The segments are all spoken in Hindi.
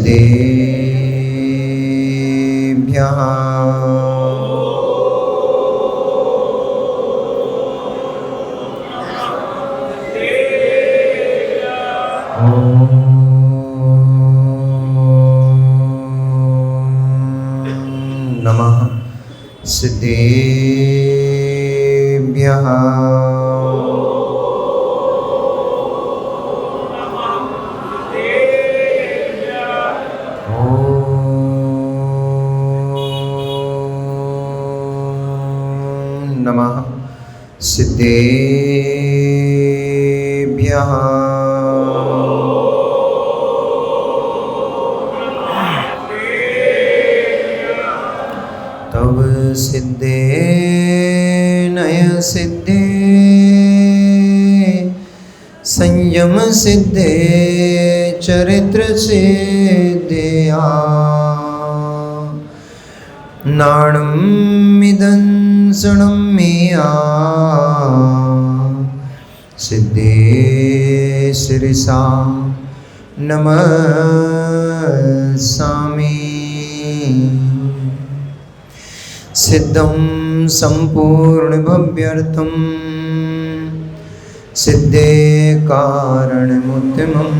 सिद्धेभ्यः नमः सिद्धेभ्यः नमः सिद्धेभ्यः तव सिद्धे नय सिद्धे संयम सिद्धे चरित्र सिद्धया नाणमिदं सणम्या सिद्धे शिरसा नमस्सामि सिद्धं संपूर्णभव्यर्थं सिद्धे कारणमुत्तमं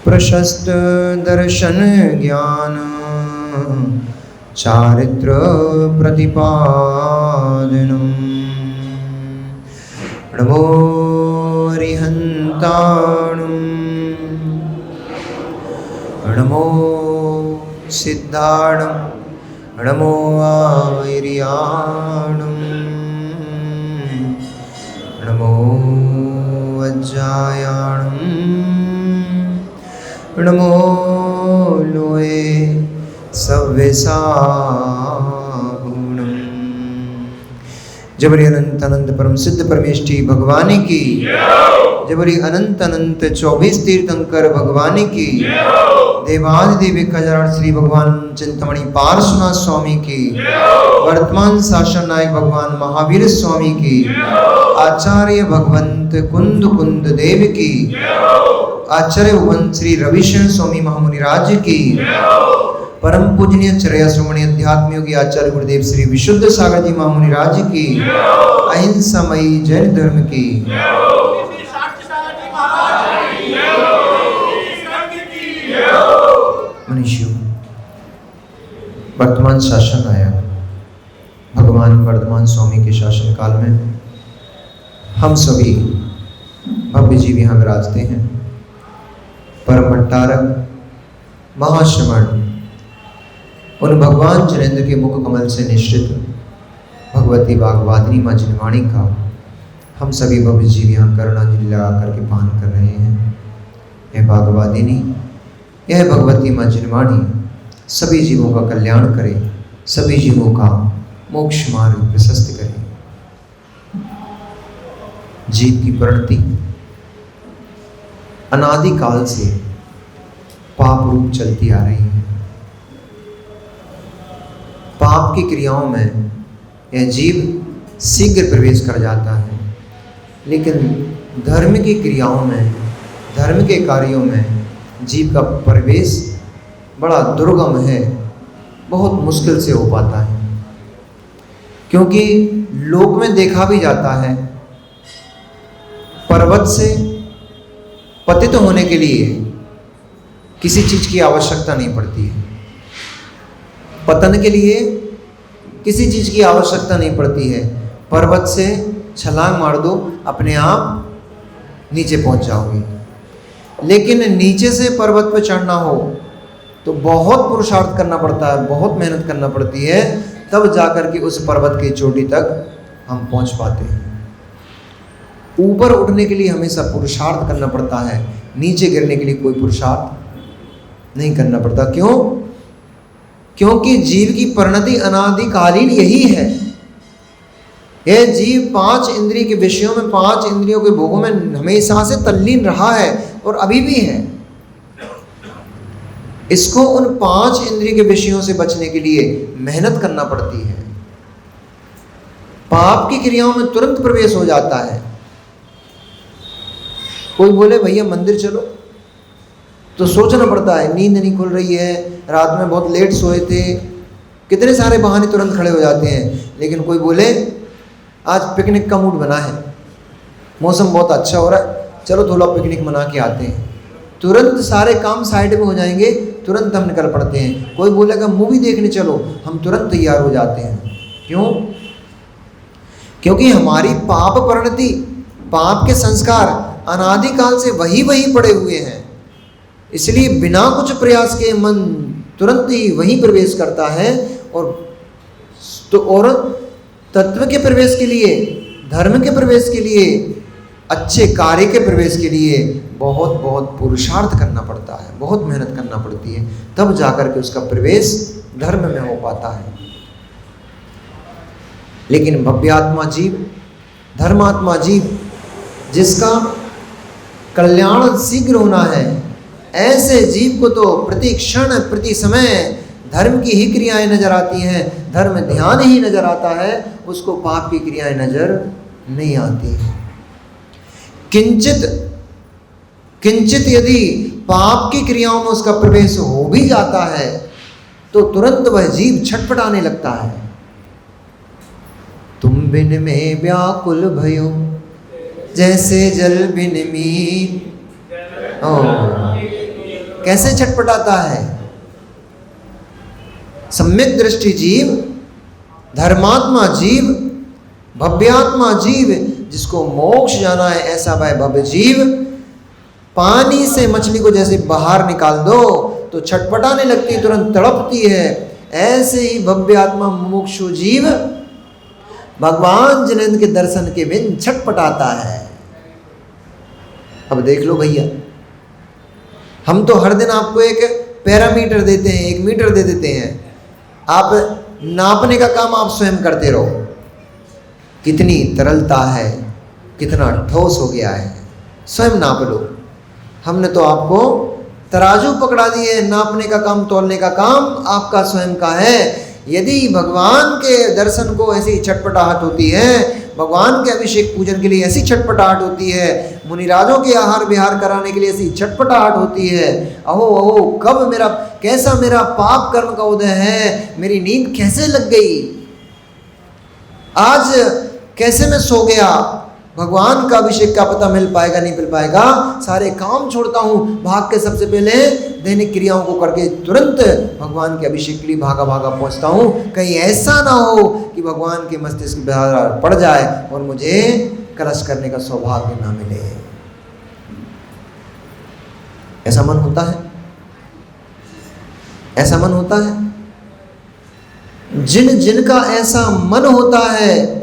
प्रशस्त दर्शन ज्ञान चारित्र प्रतिपादनं नमो रिहन्ताणं नमो सिद्धाणं नमो आर्याणं नमो वज्रायाणं नमो लोये सव्यसागुणं। जबरी अनंत अनंत परम सिद्ध परमेष्ठी भगवानी की, जबरी अनंत अनंत 24 तीर्थंकर भगवानी की, देवादिदेव खजान श्री भगवान चिंतामणि पार्श्वनाथ स्वामी की, वर्तमान शासन नायक भगवान महावीर स्वामी की, आचार्य भगवंत कुंद कुंद देव की, आचार्य भगवंत श्री रविशरण स्वामी महामुनिराज की, परम पूजनीय चरया श्रोमणी अध्यात्म योगी आचार्य गुरुदेव श्री विशुद्ध सागर जी महामुनिराज की, अहिंसामयी जैन धर्म की, मनुष्यों वर्तमान शासन आया भगवान वर्धमान स्वामी के शासन काल में हम सभी भव्य जीव यहाँ विराजते हैं। परम भट्टारक महाश्रमण उन भगवान जनेन्द्र के मुख कमल से निश्चित भगवती वाग्वादिनी माँ जिनवाणी का हम सभी भव्य जीव यहाँ करुणांजलि लगा करके पान कर रहे हैं। यह वाग्वादिनी, यह भगवती माँ जिनवाणी सभी जीवों का कल्याण करे, सभी जीवों का मोक्ष मार्ग प्रशस्त करे। जीव की प्रवृत्ति अनादि काल से पाप रूप चलती आ रही है। पाप की क्रियाओं में यह जीव शीघ्र प्रवेश कर जाता है, लेकिन धर्म की क्रियाओं में, धर्म के कार्यों में जीव का प्रवेश बड़ा दुर्गम है, बहुत मुश्किल से हो पाता है। क्योंकि लोक में देखा भी जाता है पर्वत से पतित होने के लिए किसी चीज की आवश्यकता नहीं पड़ती है, पतन के लिए किसी चीज की आवश्यकता नहीं पड़ती है। पर्वत से छलांग मार दो, अपने आप नीचे पहुंच जाओगे। लेकिन नीचे से पर्वत पर चढ़ना हो तो बहुत पुरुषार्थ करना पड़ता है, बहुत मेहनत करना पड़ती है, तब जाकर के उस पर्वत की चोटी तक हम पहुंच पाते हैं। ऊपर उठने के लिए हमेशा पुरुषार्थ करना पड़ता है, नीचे गिरने के लिए कोई पुरुषार्थ नहीं करना पड़ता। क्यों? क्योंकि जीव की परिणति अनादिकालीन यही है। यह जीव 5 इंद्रिय के विषयों में, 5 इंद्रियों के भोगों में हमेशा से तल्लीन रहा है और अभी भी है। इसको उन 5 इंद्रिय के विषयों से बचने के लिए मेहनत करना पड़ती है। पाप की क्रियाओं में तुरंत प्रवेश हो जाता है। कोई बोले भैया मंदिर चलो, तो सोचना पड़ता है, नींद नहीं खुल रही है, रात में बहुत लेट सोए थे, कितने सारे बहाने तुरंत खड़े हो जाते हैं। लेकिन कोई बोले आज पिकनिक का मूड बना है, मौसम बहुत अच्छा हो रहा है, चलो थोड़ा पिकनिक मना के आते हैं, तुरंत सारे काम साइड में हो जाएंगे, तुरंत हम निकल पड़ते हैं। कोई बोलेगा मूवी देखने चलो, हम तुरंत तैयार हो जाते हैं। क्यों? क्योंकि हमारी पाप परिणति, पाप के संस्कार अनादिकाल से वही पड़े हुए हैं। इसलिए बिना कुछ प्रयास के मन तुरंत ही वहीं प्रवेश करता है। और तत्व के प्रवेश के लिए, धर्म के प्रवेश के लिए, अच्छे कार्य के प्रवेश के लिए बहुत बहुत पुरुषार्थ करना पड़ता है, बहुत मेहनत करना पड़ती है, तब जाकर के उसका प्रवेश धर्म में हो पाता है। लेकिन भव्यात्मा जीव, धर्मात्मा जीव, जिसका कल्याण शीघ्र होना है, ऐसे जीव को तो प्रति क्षण प्रति समय धर्म की ही क्रियाएं नजर आती हैं, धर्म ध्यान ही नजर आता है, उसको पाप की क्रियाएं नजर नहीं आती। किंचित यदि पाप की क्रियाओं में उसका प्रवेश हो भी जाता है तो तुरंत वह जीव छटपटाने लगता है। तुम बिन में व्याकुल भयो जैसे जल बिन मीन। कैसे छटपटाता है? सम्यक दृष्टि जीव, धर्मात्मा जीव, भव्यात्मा जीव, जिसको मोक्ष जाना है, ऐसा वह भव्य जीव पानी से मछली को जैसे बाहर निकाल दो तो छटपटाने लगती, तुरंत तड़पती है, ऐसे ही भव्यात्मा मुमुक्षु जीव भगवान जिनेंद्र के दर्शन के बिन छटपटाता है। अब देख लो भैया, हम तो हर दिन आपको एक पैरामीटर देते हैं, एक मीटर दे देते हैं, आप नापने का काम आप स्वयं करते रहो, कितनी तरलता है, कितना ठोस हो गया है, स्वयं नाप लो। हमने तो आपको तराजू पकड़ा दिए, नापने का काम, तौलने का काम आपका स्वयं का है। यदि भगवान के दर्शन को ऐसी छटपटाहट होती है, भगवान के अभिषेक पूजन के लिए ऐसी छटपटाहट होती है, मुनिराजों के आहार विहार कराने के लिए ऐसी छटपटाहट होती है, अहो अहो कब कैसा मेरा पाप कर्म का उदय है, मेरी नींद कैसे लग गई, आज कैसे मैं सो गया, भगवान का अभिषेक का पता मिल पाएगा नहीं मिल पाएगा, सारे काम छोड़ता हूँ, भाग के सबसे पहले दैनिक क्रियाओं को करके तुरंत भगवान के अभिषेक के लिए भागा पहुँचता हूँ। कहीं ऐसा ना हो कि भगवान के मस्तिष्क पर पड़ जाए और मुझे कलश करने का सौभाग्य ना मिले। ऐसा मन होता है, ऐसा मन होता है। जिनका ऐसा मन होता है,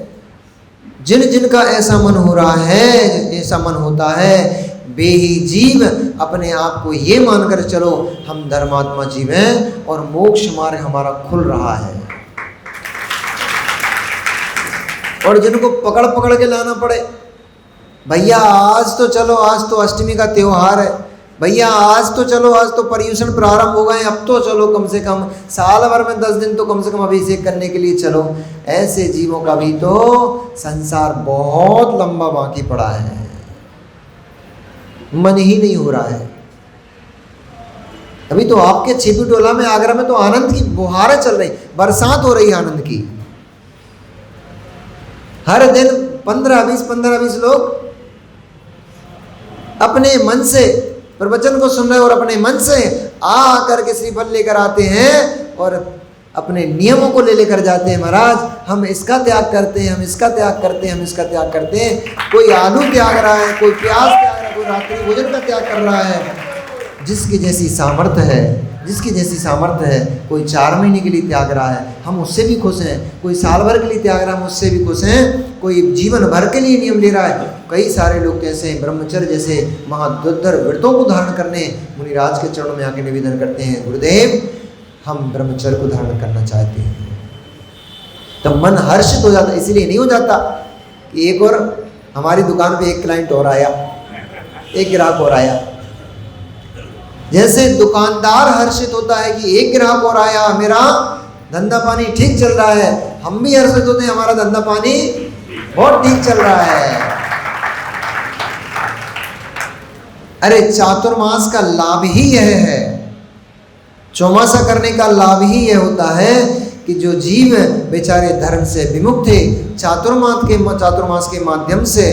जिनका ऐसा मन हो रहा है, ऐसा मन होता है, वे ही जीव अपने आप को ये मानकर चलो हम धर्मात्मा जीव हैं और मोक्ष मार्ग हमारा खुल रहा है। और जिनको पकड़ के लाना पड़े, भैया आज तो चलो, आज तो अष्टमी का त्योहार है, भैया आज तो चलो, आज तो पर्यूषण प्रारंभ हो गए, अब तो चलो, कम से कम साल भर में 10 दिन तो कम से कम अभिषेक करने के लिए चलो। ऐसे जीवों का भी तो संसार बहुत लंबा बाकी पड़ा है, मन ही नहीं हो रहा है। अभी तो आपके छिपी टोला में, आगरा में तो आनंद की बुहारें चल रही, बरसात हो रही आनंद की। हर दिन 15-20 लोग अपने मन से प्रवचन को सुन रहे और अपने मन से आ करके श्रीफल लेकर आते हैं और अपने नियमों को लेकर जाते हैं। महाराज हम इसका त्याग करते हैं, हम इसका त्याग करते हैं, हम इसका त्याग करते हैं। कोई आलू त्याग रहा है, कोई प्याज त्याग रहा है, कोई रात्रि भोजन का त्याग कर रहा है। जिसकी जैसी सामर्थ्य है, जिसकी जैसी सामर्थ्य है, कोई 4 महीने के लिए त्याग रहा है, हम उससे भी खुश हैं। कोई साल भर के लिए त्याग रहा है, हम उससे भी खुश हैं। कोई जीवन भर के लिए नियम ले रहा है। कई सारे लोग कैसे ब्रह्मचर्य जैसे महादुर्धर व्रतों को धारण करने मुनिराज के चरणों में आके निवेदन करते हैं, गुरुदेव हम ब्रह्मचर्य को धारण करना चाहते हैं। तो मन हर्षित हो जाता। इसलिए नहीं हो जाता कि एक और हमारी दुकान पे एक क्लाइंट और आया, एक ग्राहक और आया। जैसे दुकानदार हर्षित होता है कि एक ग्राहक और आया, मेरा धंधा पानी ठीक चल रहा है, हम भी हर्षित होते हैं, हमारा धंधा पानी बहुत ठीक चल रहा है। अरे चातुर्मास का लाभ ही यह है, चौमासा करने का लाभ ही यह होता है कि जो जीव बेचारे धर्म से विमुख थे, चातुर्मास के माध्यम से,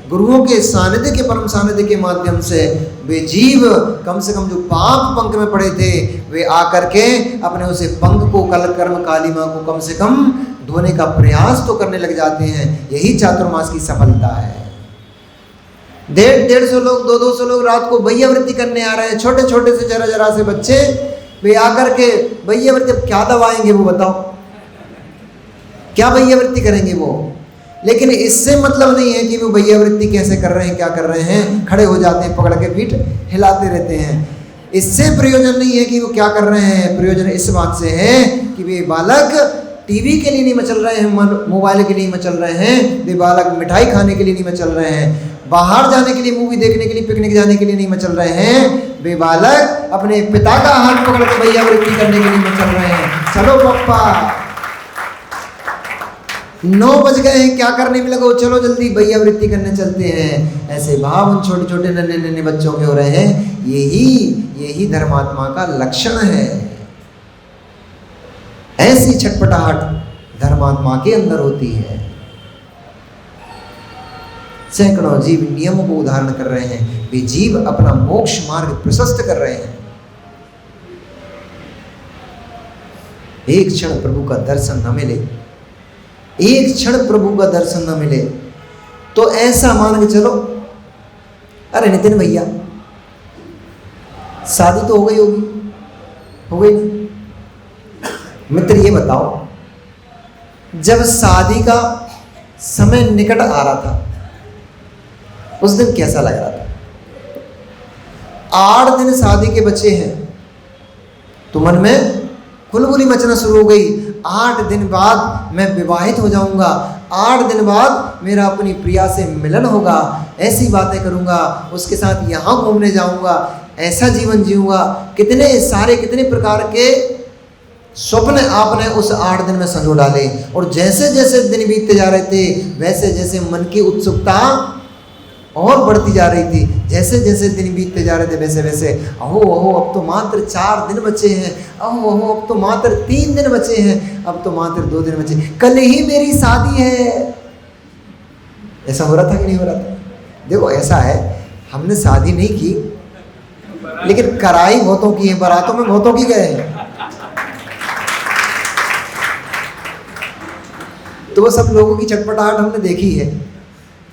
गुरुओं के सानिध्य के, परम सानिध्य के माध्यम से वे जीव कम से कम जो पाप पंख में पड़े थे, वे आकर के अपने उसे पंख को, कल कर्म कालिमा को कम से कम धोने का प्रयास तो करने लग जाते हैं। यही चातुर्मास की सफलता है। 150 लोग, 200 लोग रात को भैयावृत्ति करने आ रहे हैं, छोटे छोटे से जरा से बच्चे, वे आकर के भैयावृत्ति क्या दबाएंगे वो बताओ, क्या भैयावृत्ति करेंगे वो? लेकिन इससे मतलब नहीं है कि वो भैयावृत्ति कैसे कर रहे हैं, क्या कर रहे हैं, खड़े हो जाते हैं, पकड़ के पीठ हिलाते रहते हैं। इससे प्रयोजन नहीं है कि वो क्या कर रहे हैं, प्रयोजन इस बात से है कि वे बालक टीवी के लिए नहीं मचल रहे हैं, मोबाइल के लिए मचल रहे हैं, वे बालक मिठाई खाने के लिए नहीं मचल रहे हैं, बाहर जाने के लिए, मूवी देखने के लिए, पिकनिक जाने के लिए नहीं मचल रहे हैं, वे बालक अपने पिता का हाथ पकड़ के भैयावृत्ति करने के लिए मचल रहे हैं। चलो पप्पा 9 बज गए हैं, क्या करने में लगो, चलो जल्दी भैयावृत्ति करने चलते हैं। ऐसे भाव उन छोटे छोटे नन्हे बच्चों के हो रहे हैं। यही धर्मात्मा का लक्षण है। ऐसी छटपटाहट धर्मात्मा के अंदर होती है। सैकड़ों जीव नियमों को उदाहरण कर रहे हैं, वे जीव अपना मोक्ष मार्ग प्रशस्त कर रहे हैं। एक क्षण प्रभु का दर्शन न मिले, एक क्षण प्रभु का दर्शन न मिले तो ऐसा मान के चलो, अरे नितिन भैया शादी तो हो गई होगी, हो गई ना? मित्र ये बताओ, जब शादी का समय निकट आ रहा था उस दिन कैसा लग रहा था? 8 दिन शादी के बचे हैं तो मन में खुलबुली मचना शुरू हो गई। 8 दिन बाद मैं विवाहित हो जाऊंगा, 8 दिन बाद मेरा अपनी प्रिया से मिलन होगा, ऐसी बातें करूंगा, उसके साथ यहाँ घूमने जाऊंगा, ऐसा जीवन जीऊंगा। कितने प्रकार के स्वप्न आपने उस 8 दिन में संजो डाले। और जैसे जैसे दिन बीतते जा रहे थे, वैसे जैसे मन की उत्सुकता और बढ़ती जा रही थी। जैसे जैसे दिन बीतते जा रहे थे वैसे वैसे अहो अब तो मात्र 4 दिन बचे हैं, अहो अब तो मात्र 3 दिन बचे हैं, अब तो मात्र 2 दिन बचे, कल ही मेरी शादी है। ऐसा हो रहा था कि नहीं हो रहा था? देखो ऐसा है, हमने शादी नहीं की लेकिन कराई बहुतों की है, बारातों में बहुतों की गए हैं। तो वो सब लोगों की चटपटाहट हमने देखी है।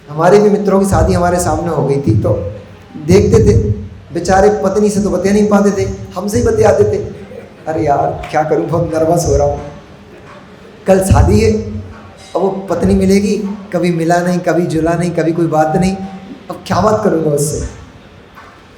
हमारे भी मित्रों की शादी हमारे सामने हो गई थी तो देखते थे, बेचारे पत्नी से तो बतिया नहीं पाते थे, हमसे ही बतियाते थे। अरे यार क्या करूं, बहुत नर्वस हो रहा हूँ, कल शादी है। अब वो पत्नी मिलेगी, कभी मिला नहीं, कभी जुला नहीं, कभी कोई बात नहीं, अब क्या बात करूँगा उससे।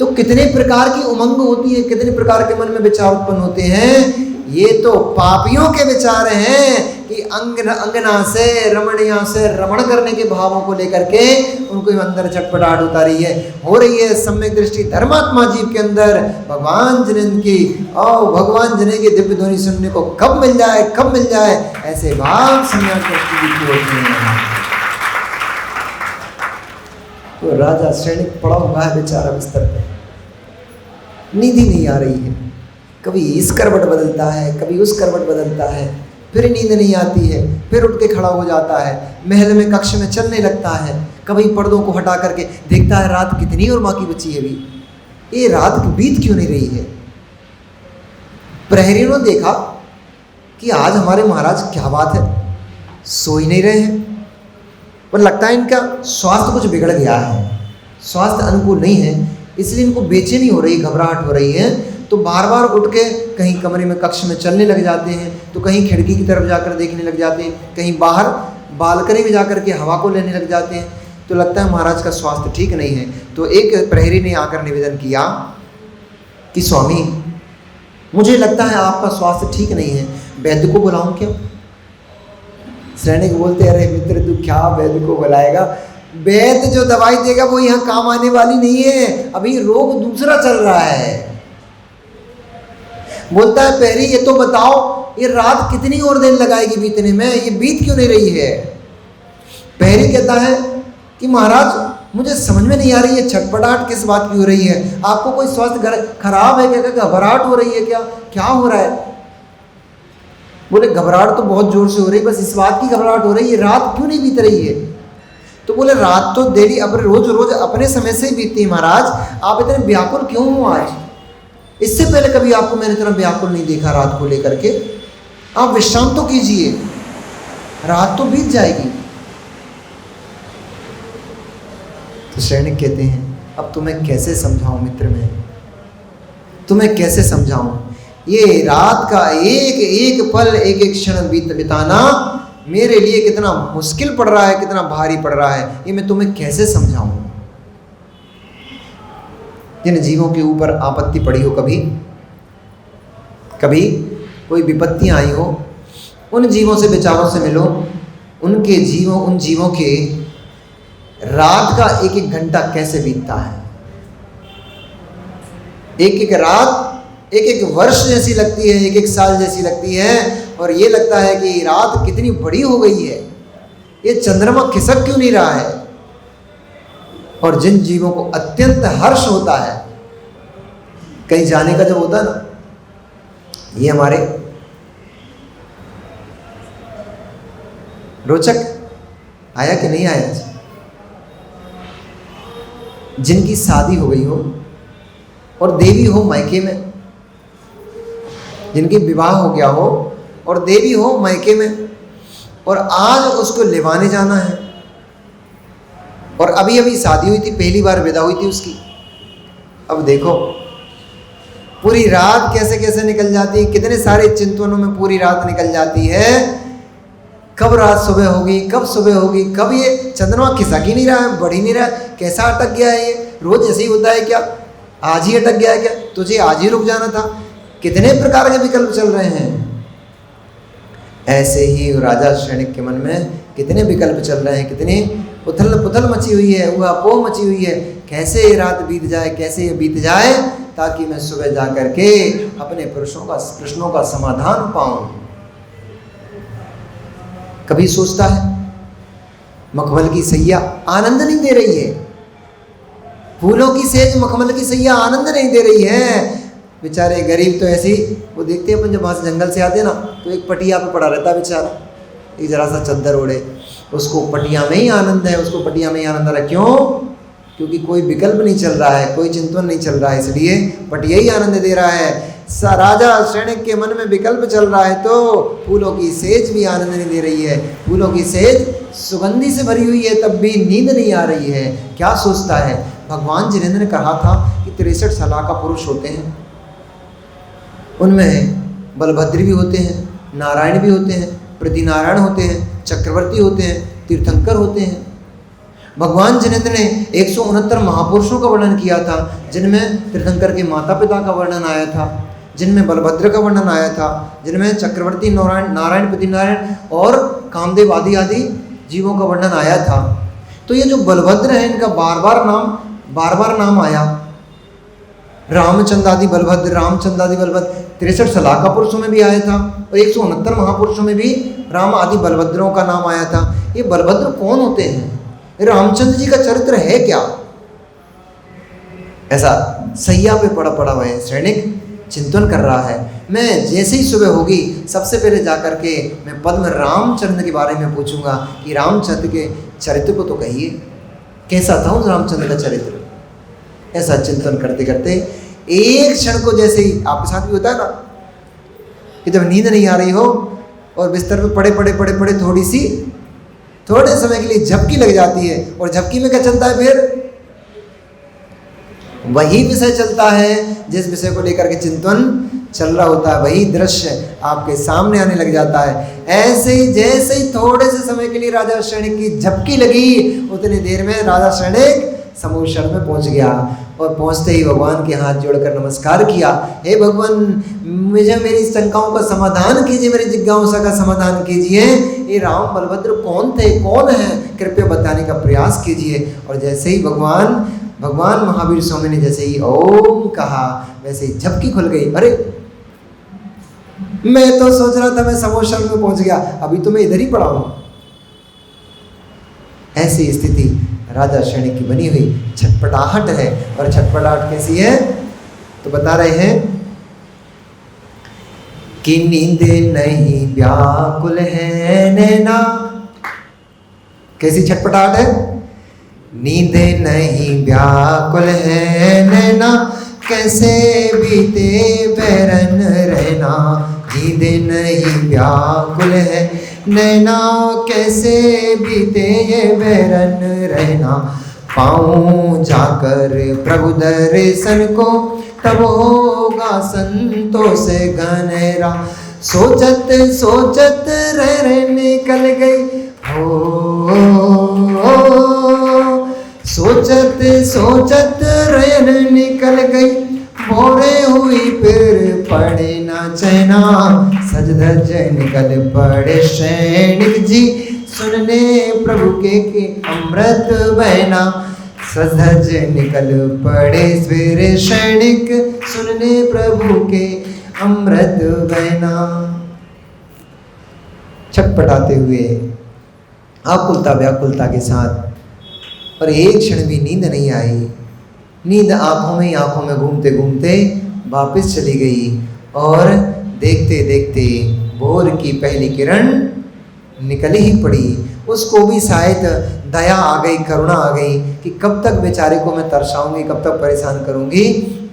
तो कितने प्रकार की उमंग होती है, कितने प्रकार के मन में विचार उत्पन्न होते हैं। ये तो पापियों के विचार हैं कि अंगना से, रमणिया से रमण करने के भावों को लेकर के उनको अंदर चटपटाहट उतारी है, हो रही है। सम्यक दृष्टि धर्मात्मा जीव के अंदर भगवान जिनेन्द्र की और भगवान जिने की दिव्य ध्वनि सुनने को कब मिल जाए, कब मिल जाए, ऐसे भाव सम्यक दृष्टि की होते हैं। तो राजा सैनिक पड़ा हुआ है बेचारा बिस्तर पे, नींद ही नहीं आ रही है, कभी इस करवट बदलता है, कभी उस करवट बदलता है, फिर नींद नहीं आती है, फिर उठ के खड़ा हो जाता है, महल में कक्ष में चलने लगता है, कभी पर्दों को हटा करके देखता है रात कितनी और बाकी बची है, अभी ये रात बीत क्यों नहीं रही है। प्रहरियों ने देखा कि आज हमारे महाराज क्या बात है, सो ही नहीं रहे हैं, पर लगता है इनका स्वास्थ्य कुछ बिगड़ गया है, स्वास्थ्य अनुकूल नहीं है, इसलिए इनको बेचैनी हो रही, घबराहट हो रही है। तो बार बार उठ के कहीं कमरे में, कक्ष में चलने लग जाते हैं, तो कहीं खिड़की की तरफ जाकर देखने लग जाते हैं, कहीं बाहर बालकनी में जाकर के हवा को लेने लग जाते हैं। तो लगता है महाराज का स्वास्थ्य ठीक नहीं है। तो एक प्रहरी ने आकर निवेदन किया कि स्वामी, मुझे लगता है आपका स्वास्थ्य ठीक नहीं है, वैद्य को बुलाऊं क्या? सैनिक बोलते, अरे मित्र तू क्या वैद्य को बुलाएगा, वैद्य जो दवाई देगा वो यहाँ काम आने वाली नहीं है, अभी रोग दूसरा चल रहा है। बोलता है प्रहरी, ये तो बताओ ये रात कितनी और देर लगाएगी बीतने में, ये बीत क्यों नहीं रही है? प्रहरी कहता है कि महाराज मुझे समझ में नहीं आ रही है छटपटाहट किस बात की हो रही है। आपको कोई स्वास्थ्य खराब है क्या, घबराहट हो रही है क्या, क्या हो रहा है? बोले घबराहट तो बहुत जोर से हो रही है, बस इस बात की घबराहट हो रही है रात क्यों नहीं बीत रही है। तो बोले रात तो डेली अब रोज रोज अपने समय से ही बीतती है महाराज, आप इतने व्याकुल क्यों हो आज? इससे पहले कभी आपको मैंने इतना व्याकुल नहीं देखा रात को लेकर के। आप विश्राम तो कीजिए, रात तो बीत जाएगी। तो सैनिक कहते हैं अब तुम्हें कैसे समझाऊं मित्र, मैं तुम्हें कैसे समझाऊं? ये रात का एक एक पल एक एक क्षण बिताना मेरे लिए कितना मुश्किल पड़ रहा है, कितना भारी पड़ रहा है, ये मैं तुम्हें कैसे समझाऊं? जिन जीवों के ऊपर आपत्ति पड़ी हो, कभी कभी कोई विपत्तियां आई हो, उन जीवों से विचारों से मिलो। उन जीवों के रात का एक एक घंटा कैसे बीतता है। एक एक रात एक एक वर्ष जैसी लगती है, एक एक साल जैसी लगती है, और ये लगता है कि रात कितनी बड़ी हो गई है, ये चंद्रमा खिसक क्यों नहीं रहा है। और जिन जीवों को अत्यंत हर्ष होता है कहीं जाने का, जब होता है ना, ये हमारे रोचक आया कि नहीं आया, जिनकी शादी हो गई हो और देवी हो मायके में, जिनकी विवाह हो गया हो और देवी हो मायके में, और आज उसको लिवाने जाना है, और अभी अभी शादी हुई थी, पहली बार विदा हुई थी उसकी। अब देखो पूरी रात कैसे कैसे निकल जाती है, कितने सारे चिंतनों में पूरी रात निकल जाती है। कब रात सुबह होगी, कब सुबह होगी, कब ये चंद्रमा खिसक ही नहीं रहा है, बढ़ ही नहीं रहा है, कैसा अटक गया है ये? रोज ऐसे ही होता है क्या? आज ही अटक गया है क्या? तुझे आज ही रुक जाना था। कितने प्रकार के विकल्प चल रहे हैं। ऐसे ही राजा सैनिक के मन में कितने विकल्प चल रहे हैं, कितने उथल पुथल मची हुई है, ऊहापोह मची हुई है। कैसे ये रात बीत जाए, कैसे ये बीत जाए, ताकि मैं सुबह जा करके अपने प्रश्नों का समाधान पाऊं। कभी सोचता है मखमल की सैया आनंद नहीं दे रही है, फूलों की सेज मखमल की सैया आनंद नहीं दे रही है। बेचारे गरीब तो ऐसे ही, वो देखते हैं अपन जब वहाँ से जंगल से आते ना, तो एक पटिया पे पड़ा रहता है बेचारा, एक जरा सा चद्दर ओढ़े, उसको पटिया में ही आनंद है, उसको पटिया में ही आनंद आ रहा है। क्यों? क्योंकि कोई विकल्प नहीं चल रहा है, कोई चिंतन नहीं चल रहा है, इसलिए पटिया ही आनंद दे रहा है। राजा सैनिक के मन में विकल्प चल रहा है, तो फूलों की सेज भी आनंद नहीं दे रही है। फूलों की सेज सुगंधी से भरी हुई है, तब भी नींद नहीं आ रही है। क्या सोचता है? भगवान जिनेंद्र ने कहा था कि 63 सलाह का पुरुष होते हैं, उनमें बलभद्र भी होते हैं, नारायण भी होते हैं, प्रतिनारायण होते हैं, चक्रवर्ती होते हैं, तीर्थंकर होते हैं। भगवान जिनेंद्र ने 169 महापुरुषों का वर्णन किया था, जिनमें तीर्थंकर के माता पिता का वर्णन आया था, जिनमें बलभद्र का वर्णन आया था, जिनमें चक्रवर्ती नारायण प्रतिनारायण और कामदेव आदि जीवों का वर्णन आया था। तो ये जो बलभद्र है, इनका बार बार नाम आया। रामचंद्र आदि बलभद्र 63 सलाह का पुरुषों में भी आया था, और 169 महापुरुषों में भी राम आदि बलभद्रों का नाम आया था। ये बलभद्र कौन होते हैं? रामचंद्र जी का चरित्र है क्या? ऐसा सैया पे पड़ा हुआ है सैनिक, चिंतन कर रहा है। मैं जैसे ही सुबह होगी, सबसे पहले जाकर के मैं पद्म रामचंद्र के बारे में पूछूंगा कि रामचंद्र के चरित्र को तो कहिए, कैसा था उस रामचंद्र का चरित्र। ऐसा चिंतन करते करते एक क्षण को, जैसे ही आपके साथ भी होता है ना कि जब नींद नहीं आ रही हो और बिस्तर पे पड़े थोड़े समय के लिए झपकी लग जाती है, और झपकी में क्या चलता है? फिर वही विषय चलता है जिस विषय को लेकर के चिंतन चल रहा होता है, वही दृश्य आपके सामने आने लग जाता है। ऐसे ही जैसे ही थोड़े से समय के लिए राजा सैनिक की झपकी लगी, उतनी देर में राजा सैनिक समूह में पहुंच गया, और पहुंचते ही भगवान के हाथ जोड़कर नमस्कार किया। हे भगवान, मुझे मेरी शंकाओं का समाधान कीजिए, मेरी जिज्ञासा का समाधान कीजिए। ये राम बलभद्र कौन थे, कौन है, कृपया बताने का प्रयास कीजिए। और जैसे ही भगवान महावीर स्वामी ने जैसे ही ओम कहा, वैसे ही झपकी खुल गई। अरे मैं तो सोच रहा था मैं समोशर में पहुंच गया, अभी तो मैं इधर ही पड़ा हूं। ऐसी स्थिति राजा शैणिक की बनी हुई छटपटाहट है। और छटपटाहट कैसी है तो बता रहे हैं कि नींद नहीं व्याकुल है नैना। कैसी छटपटाहट है? नींद नहीं व्याकुल है नैना, कैसे बीते बैरन रहना। नींद नहीं व्याकुल है नैना, कैसे बीते ये बैरन रहना। पाऊं जाकर प्रभु दर्शन को, तब होगा संतोष घनेरा। सोचत सोचत रह निकल गई हो, सोचत सोचत रह निकल गई। मोरे हुई फिर पड़े ना चैना, सज धज निकल पड़े सैनिक जी, सुनने प्रभु के अमृत बहना। सज धज निकल पड़े फिर सैनिक, सुनने प्रभु के अमृत बहना। छटपटाते हुए आकुलता व्याकुलता के साथ, और एक क्षण भी नींद नहीं आई। नींद आंखों में घूमते घूमते वापस चली गई। और देखते देखते भोर की पहली किरण निकल ही पड़ी। उसको भी शायद दया आ गई, करुणा आ गई कि कब तक बेचारे को मैं तरसाऊंगी, कब तक परेशान करूंगी,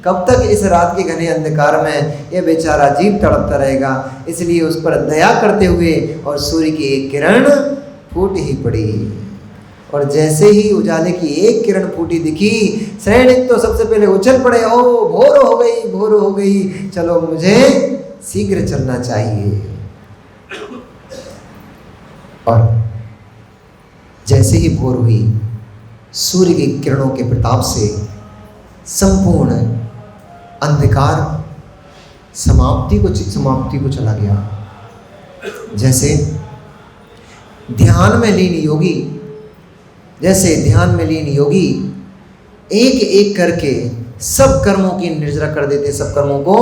कब तक इस रात के घने अंधकार में यह बेचारा जीव तड़पता रहेगा। इसलिए उस पर दया करते हुए और सूर्य की एक किरण फूट ही पड़ी। और जैसे ही उजाले की एक किरण फूटी दिखी, सैनिक तो सबसे पहले उछल पड़े, ओ भोर हो गई, भोर हो गई, चलो मुझे शीघ्र चलना चाहिए। और जैसे ही भोर हुई, सूर्य की किरणों के प्रताप से संपूर्ण अंधकार समाप्ति को चला गया। जैसे ध्यान में लीन योगी एक एक करके सब कर्मों की निर्जरा कर देते हैं, सब कर्मों को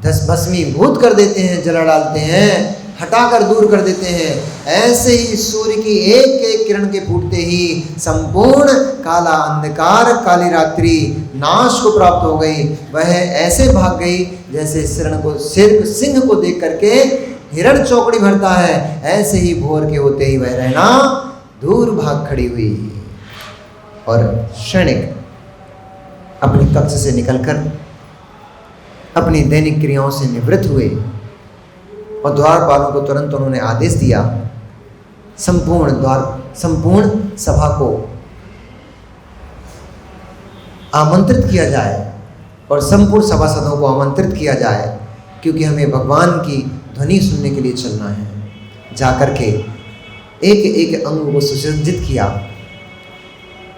भस्मीभूत कर देते हैं, जला डालते हैं, हटाकर दूर कर देते हैं। ऐसे ही सूर्य की एक एक किरण के फूटते ही संपूर्ण काला अंधकार, काली रात्रि नाश को प्राप्त हो गई। वह ऐसे भाग गई जैसे सिंह को देख करके हिरण चौकड़ी भरता है, ऐसे ही भोर के होते ही वह रहना दूर भाग खड़ी हुई। और क्षणिक अपने कक्ष से निकलकर अपनी दैनिक क्रियाओं से निवृत्त हुए और द्वारपालों को तुरंत उन्होंने आदेश दिया संपूर्ण सभा को आमंत्रित किया जाए और संपूर्ण सभासदों को आमंत्रित किया जाए, क्योंकि हमें भगवान की ध्वनि सुनने के लिए चलना है। जाकर के एक एक अंग को सुसज्जित किया,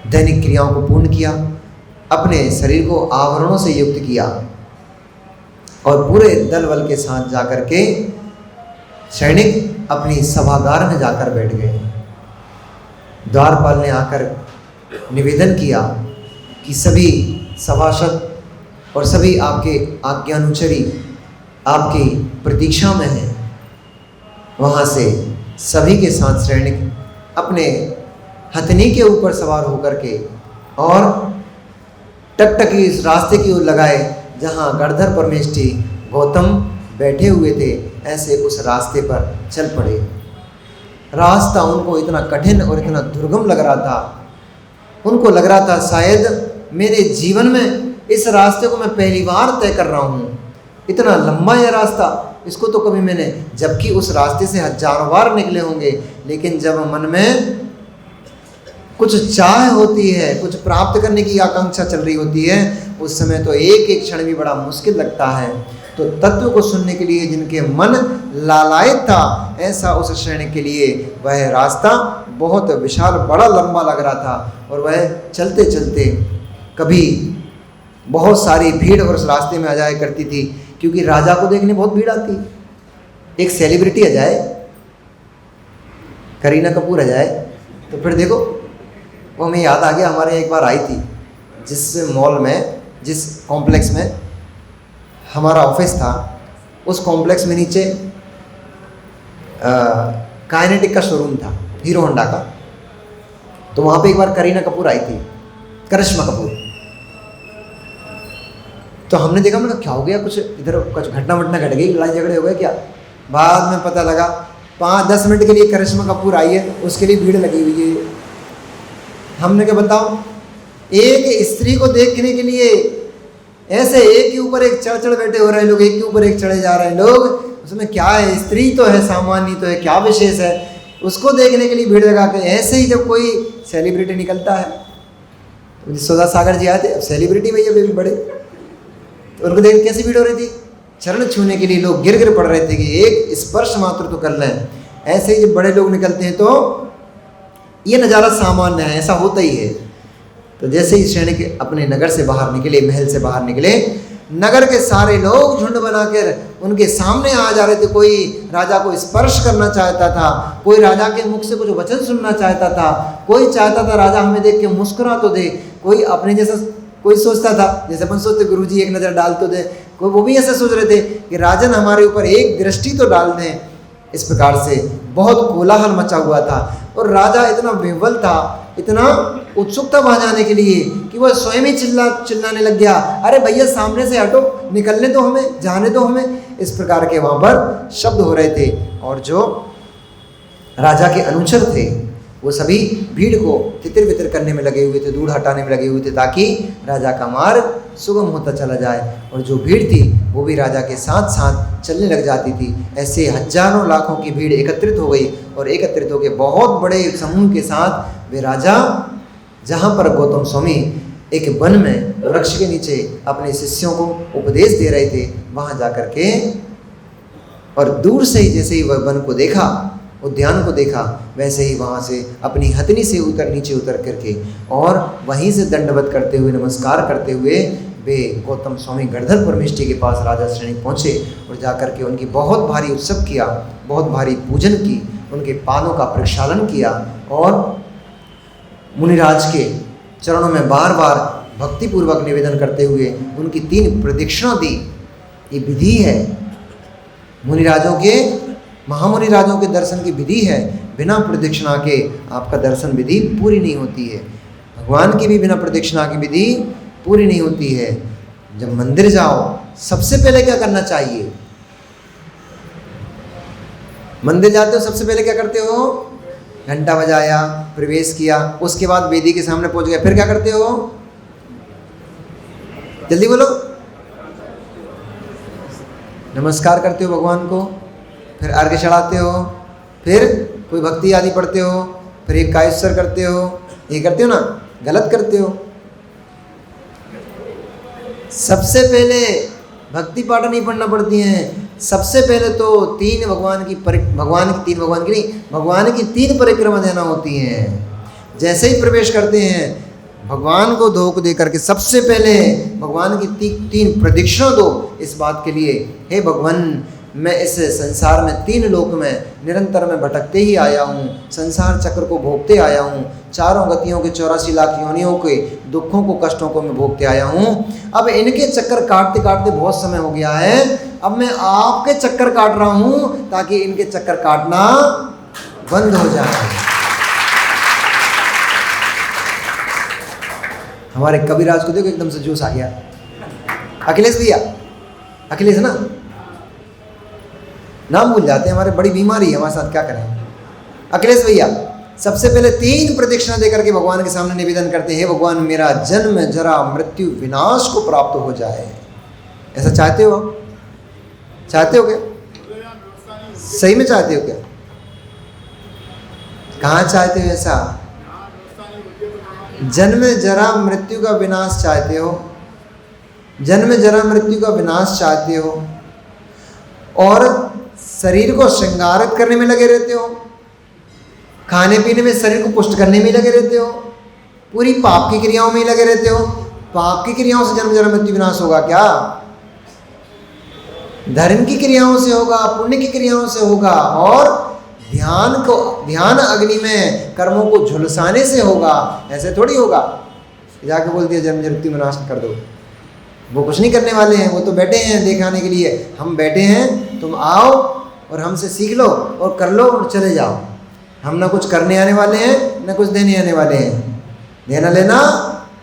दैनिक क्रियाओं को पूर्ण किया, अपने शरीर को आवरणों से युक्त किया और पूरे दल बल के साथ जाकर के सैनिक अपनी सभागार में जाकर बैठ गए। द्वारपाल ने आकर निवेदन किया कि सभी सभासद और सभी आपके आज्ञानुचरी आपकी प्रतीक्षा में हैं। वहाँ से सभी के साथ सैनिक अपने हथनी के ऊपर सवार होकर के और टकटकी इस रास्ते की ओर लगाए जहाँ गणधर परमेष्ठी गौतम बैठे हुए थे, ऐसे उस रास्ते पर चल पड़े। रास्ता उनको इतना कठिन और इतना दुर्गम लग रहा था, उनको लग रहा था शायद मेरे जीवन में इस रास्ते को मैं पहली बार तय कर रहा हूँ। इतना लंबा यह रास्ता, इसको तो कभी मैंने, जबकि उस रास्ते से हजारों बार निकले होंगे, लेकिन जब मन में कुछ चाह होती है, कुछ प्राप्त करने की आकांक्षा चल रही होती है, उस समय तो एक एक क्षण भी बड़ा मुश्किल लगता है। तो तत्व को सुनने के लिए जिनके मन लालायित था, ऐसा उस श्रेणी के लिए वह रास्ता बहुत विशाल, बड़ा लंबा लग रहा था। और वह चलते चलते कभी बहुत सारी भीड़ और उस रास्ते में आ जाया करती थी, क्योंकि राजा को देखने बहुत भीड़ आती। एक सेलिब्रिटी आ जाए, करीना कपूर आ जाए, तो फिर देखो, वो हमें याद आ गया, हमारे एक बार आई थी, जिस मॉल में, जिस कॉम्प्लेक्स में हमारा ऑफिस था, उस कॉम्प्लेक्स में नीचे काइनेटिक का शोरूम था, हीरो होंडा का। तो वहाँ पे एक बार करीना कपूर आई थी, करिश्मा कपूर। तो हमने देखा, मतलब क्या हो गया, कुछ इधर कुछ घटना वटना घट गई, लड़ाई झगड़े हो गए क्या। बाद में पता लगा 5-10 मिनट के लिए करिश्मा कपूर आई है, उसके लिए भीड़ लगी हुई है। हमने क्या बताओ, एक स्त्री को देखने के लिए ऐसे एक के ऊपर एक चढ़ बैठे हो रहे हैं लोग, एक के ऊपर एक चढ़े जा रहे हैं लोग। उसमें क्या है, स्त्री तो है, सामान्य तो है, क्या विशेष है, उसको देखने के लिए भीड़ लगा के। ऐसे ही जब कोई सेलिब्रिटी निकलता है, तो सुधा सागर जी आए थे, अब सेलिब्रिटी भैया भी बड़े, तो उनको देख कैसी भीड़ हो रही थी, चरण छूने के लिए लोग गिर पड़ रहे थे कि एक स्पर्श मात्र तो कर लें। ऐसे ही जब बड़े लोग निकलते हैं तो ये नज़ारा सामान्य है, ऐसा होता ही है। तो जैसे ही श्रेणी के अपने नगर से बाहर निकले, महल से बाहर निकले, नगर के सारे लोग झुंड बनाकर उनके सामने आ जा रहे थे। कोई राजा को स्पर्श करना चाहता था, कोई राजा के मुख से कुछ वचन सुनना चाहता था, कोई चाहता था राजा हमें देख के मुस्कुरा तो दे, कोई अपने जैसा, कोई सोचता था जैसे अपन सोचते गुरुजी एक नज़र डाल तो दे, कोई वो भी ऐसा सोच रहे थे कि राजन हमारे ऊपर एक दृष्टि तो डाल दें। इस प्रकार से बहुत कोलाहल मचा हुआ था और राजा इतना विह्वल था, इतना उत्सुकता वहाँ जाने के लिए कि वह स्वयं ही चिल्लाने लग गया, अरे भैया सामने से हटो, निकलने दो हमें, जाने दो हमें। इस प्रकार के वहाँ पर शब्द हो रहे थे और जो राजा के अनुचर थे वो सभी भीड़ को तितिर बितर करने में लगे हुए थे, दूर हटाने में लगे हुए थे, ताकि राजा का मार्ग सुगम होता चला जाए। और जो भीड़ थी वो भी राजा के साथ साथ चलने लग जाती थी। ऐसे हजारों लाखों की भीड़ एकत्रित हो गई और एकत्रित होकर बहुत बड़े समूह के साथ वे राजा, जहाँ पर गौतम स्वामी एक वन में वृक्ष के नीचे अपने शिष्यों को उपदेश दे रहे थे, वहाँ जा कर के और दूर से ही जैसे ही वह वन को देखा, उद्यान को देखा, वैसे ही वहाँ से अपनी हथनी से नीचे उतर करके और वहीं से दंडवत करते हुए, नमस्कार करते हुए वे गौतम स्वामी गणधर परमेष्ठी के पास राजा श्रेणी पहुँचे और जाकर के उनकी बहुत भारी उत्सव किया, बहुत भारी पूजन की, उनके पादों का प्रक्षालन किया और मुनिराज के चरणों में बार बार भक्तिपूर्वक निवेदन करते हुए उनकी 3 प्रदक्षिणा दी। ये विधि है मुनिराजों के, महामुनि राजों के दर्शन की विधि है। बिना प्रदक्षिणा के आपका दर्शन विधि पूरी नहीं होती है। भगवान की भी बिना प्रदक्षिणा की विधि पूरी नहीं होती है। जब मंदिर जाओ सबसे पहले क्या करना चाहिए? मंदिर जाते हो सबसे पहले क्या करते हो? घंटा बजाया, प्रवेश किया, उसके बाद वेदी के सामने पहुंच गए, फिर क्या करते हो? जल्दी बोलो। नमस्कार करते हो भगवान को, फिर अर्घ्य चढ़ाते हो, फिर कोई भक्ति आदि पढ़ते हो, फिर एक कायस्वर करते हो। ये करते हो ना? गलत करते हो। सबसे पहले भक्ति पाठ नहीं पढ़ना पड़ती हैं। सबसे पहले तो भगवान की तीन परिक्रमा देना होती हैं। जैसे ही प्रवेश करते हैं भगवान को धोख दे करके सबसे पहले भगवान की 3 प्रदक्षिणा दो, इस बात के लिए, हे भगवान मैं इस संसार में 3 लोक में निरंतर में भटकते ही आया हूँ, संसार चक्र को भोगते आया हूँ, चारों गतियों के 84 लाख योनियों के दुखों को, कष्टों को मैं भोगते आया हूँ। अब इनके चक्कर काटते काटते बहुत समय हो गया है, अब मैं आपके चक्कर काट रहा हूँ ताकि इनके चक्कर काटना बंद हो जाए। हमारे कबीराज को देखो एकदम से जोश आ गया। अखिलेश भैया, अखिलेश ना, नाम भूल जाते हैं, हमारे बड़ी बीमारी है हमारे साथ, क्या करें। अखिलेश भैया सबसे पहले 3 प्रदक्षिणा देकर के भगवान के सामने निवेदन करते हैं, भगवान मेरा जन्म जरा मृत्यु विनाश को प्राप्त हो जाए। ऐसा चाहते हो? चाहते हो क्या? सही में चाहते हो क्या? कहाँ चाहते हो ऐसा? जन्म जरा मृत्यु का विनाश चाहते हो, जन्म जरा मृत्यु का विनाश चाहते हो और शरीर को श्रृंगारित करने में लगे रहते हो, खाने पीने में शरीर को पुष्ट करने में लगे रहते हो, पूरी पाप की क्रियाओं में ही लगे रहते हो। पाप की क्रियाओं से जन्म जरा मृत्यु विनाश होगा क्या? धर्म की क्रियाओं से होगा, पुण्य की क्रियाओं से होगा और ध्यान अग्नि में कर्मों को झुलसाने से होगा। ऐसे थोड़ी होगा जाके बोल दिया जन्म मृत्यु विनाश कर दो। वो कुछ नहीं करने वाले हैं, वो तो बैठे हैं दिखाने के लिए, हम बैठे हैं, तुम आओ और हमसे सीख लो और कर लो और चले जाओ। हम ना कुछ करने आने वाले हैं, ना कुछ देने आने वाले हैं। देना लेना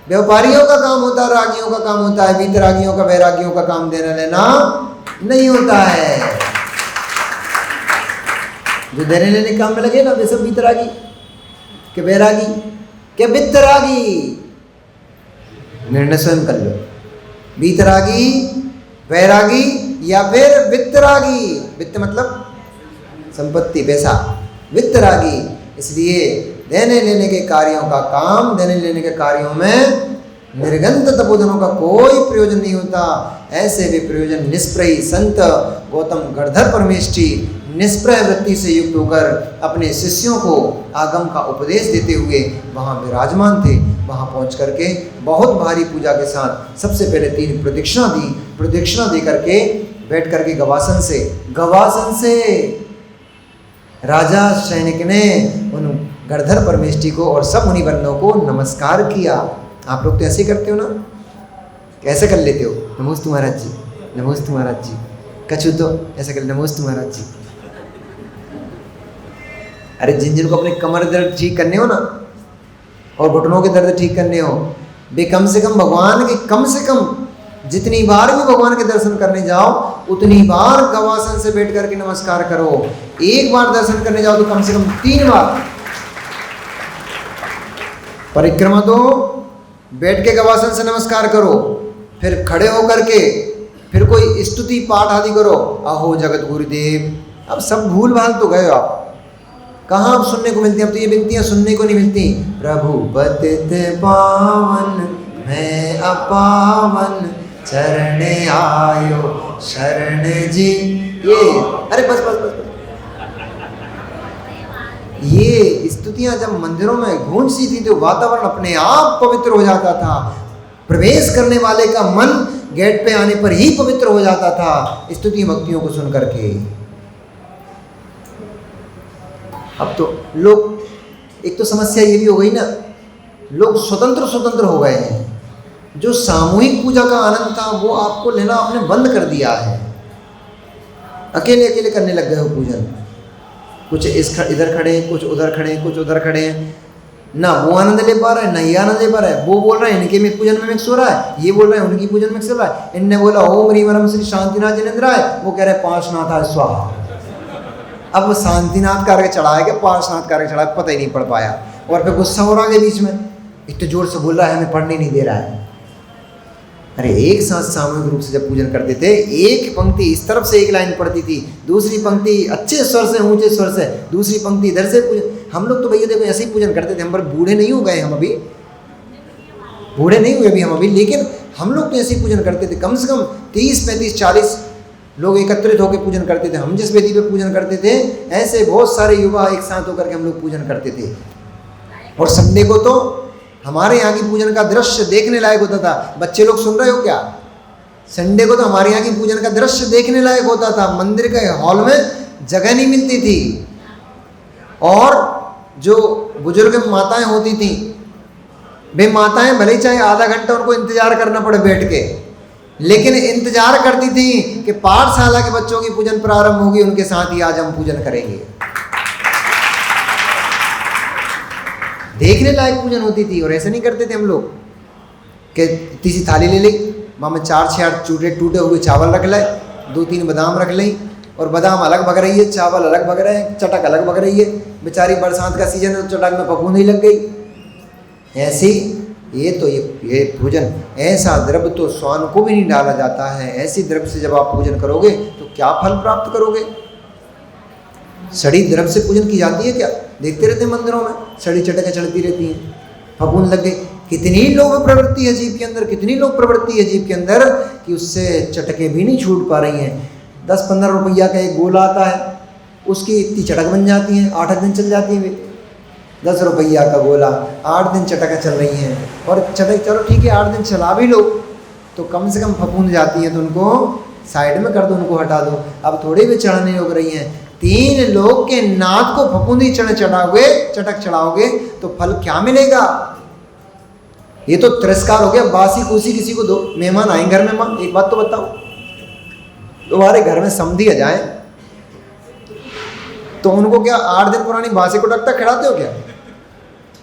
व्यापारियों का काम होता है, रागियों का काम होता है, वीतरागियों का, वैरागियों का काम देना लेना नहीं होता है। जो देने लेने काम में लगे ना, वे सब वीतरागी के वैरागी के वितरागी। निर्णय स्वयं कर लो, वीतरागी, वैरागी या फिर वितरागी। वित्त मतलब संपत्ति, पैसा, वितरागी। इसलिए देने लेने के कार्यों का काम, देने लेने के कार्यों में निर्गंत तपोधनों का कोई प्रयोजन नहीं होता। ऐसे भी प्रयोजन निष्प्रयी संत गौतम गणधर परमेष्ठी निष्प्रय वृत्ति से युक्त होकर अपने शिष्यों को आगम का उपदेश देते हुए वहाँ विराजमान थे। वहाँ पहुँच करके बहुत भारी पूजा के साथ सबसे पहले 3 प्रदक्षिणा दी। प्रदक्षिणा दे करके बैठ करके गवासन से राजा सैनिक ने उन गणधर परमेष्ठी को और सब मुनिवर्णों को नमस्कार किया। आप लोग तो ऐसे ही करते हो ना, कैसे कर लेते हो? नमोस्तु महाराज जी, नमोस्तु महाराज जी। कछु तो ऐसे कर, नमोस्तु महाराज जी। अरे जिन को अपने कमर दर्द ठीक करने हो ना और घुटनों के दर्द ठीक करने हो, वे कम से कम भगवान के, कम से कम जितनी बार भी भगवान के दर्शन करने जाओ उतनी बार गवासन से बैठ करके नमस्कार करो। एक बार दर्शन करने जाओ तो कम से कम 3 बार परिक्रमा दो, बैठ के गवासन से नमस्कार करो, फिर खड़े होकर के फिर कोई स्तुति पाठ आदि करो। अहो जगत गुरुदेव। अब सब भूल भाल तो गए हो आप, कहाँ अब सुनने को मिलती है? अब तो ये विनतियाँ सुनने को नहीं मिलती। प्रभु पतित पावन मैं अपावन चरण आयो शरण जी। ये अरे बस बस बस, ये स्तुतियां जब मंदिरों में गूंजती थी तो वातावरण अपने आप पवित्र हो जाता था। प्रवेश करने वाले का मन गेट पे आने पर ही पवित्र हो जाता था स्तुति भक्तियों को सुन करके। अब तो लोग, एक तो समस्या ये भी हो गई ना, लोग स्वतंत्र हो गए हैं। जो सामूहिक पूजा का आनंद था वो आपको लेना आपने बंद कर दिया है। अकेले अकेले करने लग गए हो पूजन। कुछ इधर खड़े हैं, कुछ उधर खड़े हैं, कुछ उधर खड़े हैं, ना वो आनंद ले पा रहा है ना ये आनंद ले पा रहा है। वो बोल रहा है इनके में पूजन में मिक्स हो रहा है, ये बोल रहे हैं उनकी पूजन में मिक्स हो रहा है। इनने बोला ओम ह्रीम परम श्री शांतिनाथ जिनेन्द्राय, वो कह रहे हैं पार्श्वनाथ स्वाहा। अब वो शांतिनाथ करके चढ़ा है कि पार्श्वनाथ करके चढ़ा है, पता ही नहीं पड़ पाया। और फिर गुस्सा हो रहा है बीच में, इतने जोर से बोल रहा है हमें पढ़ने नहीं दे रहा है। अरे एक साथ सामूहिक रूप से जब पूजन करते थे, एक पंक्ति इस तरफ से एक लाइन पढ़ती थी, दूसरी पंक्ति अच्छे स्वर से, ऊंचे स्वर से, दूसरी पंक्ति इधर से पूजन। हम लोग तो भैया देखो ऐसे ही पूजन करते थे। हम पर बूढ़े नहीं हो गए, हम अभी बूढ़े नहीं हुए अभी हम अभी, लेकिन हम लोग तो ऐसे ही पूजन करते थे। कम से कम 30, 35, 40 लोग एकत्रित होकर पूजन करते थे। हम जिस वेदी पे पूजन करते थे ऐसे बहुत सारे युवा एक साथ होकर के हम लोग पूजन करते थे। और संडे को तो हमारे यहाँ की पूजन का दृश्य देखने लायक होता था। बच्चे लोग सुन रहे हो क्या? संडे को तो हमारे यहाँ की पूजन का दृश्य देखने लायक होता था। मंदिर के हॉल में जगह नहीं मिलती थी और जो बुजुर्ग माताएं होती थी, वे माताएं भले ही चाहे आधा घंटा उनको इंतजार करना पड़े बैठ के, लेकिन इंतजार करती थी कि पाठशाला के बच्चों की पूजन प्रारंभ होगी, उनके साथ ही आज हम पूजन करेंगे। देखने लायक पूजन होती थी। और ऐसे नहीं करते थे हम लोग कि तीसरी थाली ले ली, वहाँ में 4-6 टूटे हुए चावल रख ले, 2-3 बादाम रख लें, और बादाम अलग भग रही है, चावल अलग भग रहे हैं, चटक अलग भग रही है। बेचारी बरसात का सीजन है तो चटक में फफूंद ही लग गई। ऐसी ये पूजन, ऐसा द्रव्य तो स्वान को भी नहीं डाला जाता है। ऐसी द्रव्य से जब आप पूजन करोगे तो क्या फल प्राप्त करोगे? सड़ी द्रव्य से पूजन की जाती है क्या? देखते रहते हैं मंदिरों में सड़ी चटकें चढ़ती रहती हैं, फफूंद लग गई। कितनी लोग प्रवृत्ति है जीव के अंदर, कितनी लोग प्रवृत्ति है जीव के अंदर कि उससे चटकें भी नहीं छूट पा रही हैं। 10-15 रुपया का एक गोला आता है, उसकी इतनी चटक बन जाती हैं, 8 दिन चल जाती हैं। 10 रुपया का गोला, 8 दिन चटकें चल रही हैं। और चटक चलो ठीक है 8 दिन चला भी लो तो कम से कम फफूंद जाती हैं, तो उनको साइड में कर दो, उनको हटा दो। अब थोड़ी भी चढ़ने लग रही हैं। 3 लोग के नाक को फफूंदी चटक चढ़ाओगे तो फल क्या मिलेगा? ये तो तिरस्कार हो गया। बासी कुसी किसी को दो, मेहमान आए घर में। माँ एक बात तो बताओ, तुम्हारे घर में समधी आ जाए, तो उनको क्या 8 दिन पुरानी बासी को टकटक खिलाते हो क्या?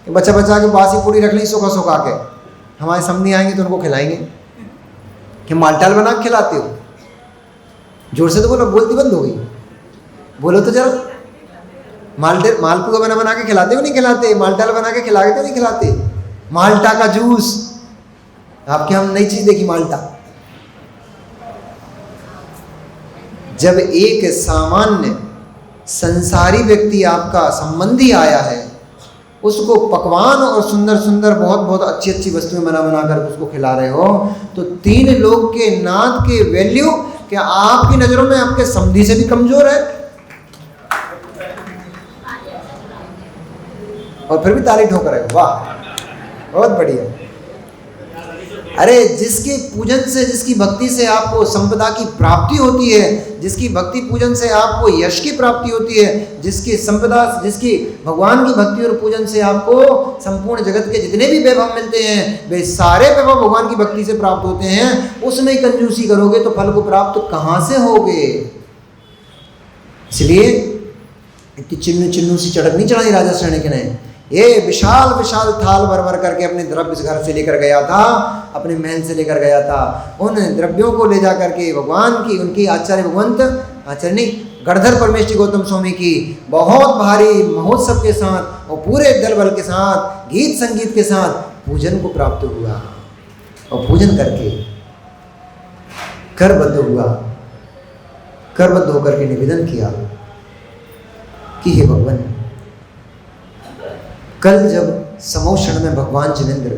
कि बच्चा बच्चा के बासी पूरी रख ली सुखा सुखा के, हमारे समधी आएंगे तो उनको खिलाएंगे। कि मालटाल बना के खिलाते हो? जोर से तो बोलो, बोलती बंद हो गई, बोलो तो जरा। मालपुआ बना के खिलाते हो नहीं खिलाते? मालटाल बना के खिलाते हो नहीं खिलाते? माल्टा का जूस, आपके हम नई चीज देखी माल्टा। जब एक सामान्य संसारी व्यक्ति आपका संबंधी आया है, उसको पकवान और सुंदर सुंदर बहुत बहुत अच्छी अच्छी वस्तुएं बना कर उसको खिला रहे हो, तो 3 लोग के नाथ के वैल्यू क्या आपकी नजरों में आपके समधी से भी कमजोर है? और फिर भी ताली ठोक रहे हो, वाह बहुत बढ़िया। अरे जिसके पूजन से, जिसकी भक्ति से आपको संपदा की प्राप्ति होती है, जिसकी भक्ति पूजन से आपको यश की प्राप्ति होती है, जिसकी संपदा, जिसकी भगवान की भक्ति और पूजन से आपको संपूर्ण जगत के जितने भी वैभव मिलते हैं वे सारे वैभव भगवान की भक्ति से प्राप्त होते हैं, उसमें कंजूसी करोगे तो फल को प्राप्त कहां से होगे? इसलिए इतनी चिन्नू सी चढ़क नहीं चढ़ाई राजा शरण्य ने। ये विशाल विशाल थाल भर भर करके अपने द्रव्य घर से लेकर गया था, अपने महल से लेकर गया था। उन द्रव्यों को ले जा करके भगवान की, उनकी आचार्य भगवंत, आचार्य नहीं, गणधर परमेश्वरी गौतम स्वामी की बहुत भारी महोत्सव के साथ और पूरे दल बल के साथ, गीत संगीत के साथ पूजन को प्राप्त हुआ। और पूजन करके करबद्ध हुआ, करबद्ध होकर के निवेदन किया कि हे भगवान, कल जब समोषण में भगवान जिनेंद्र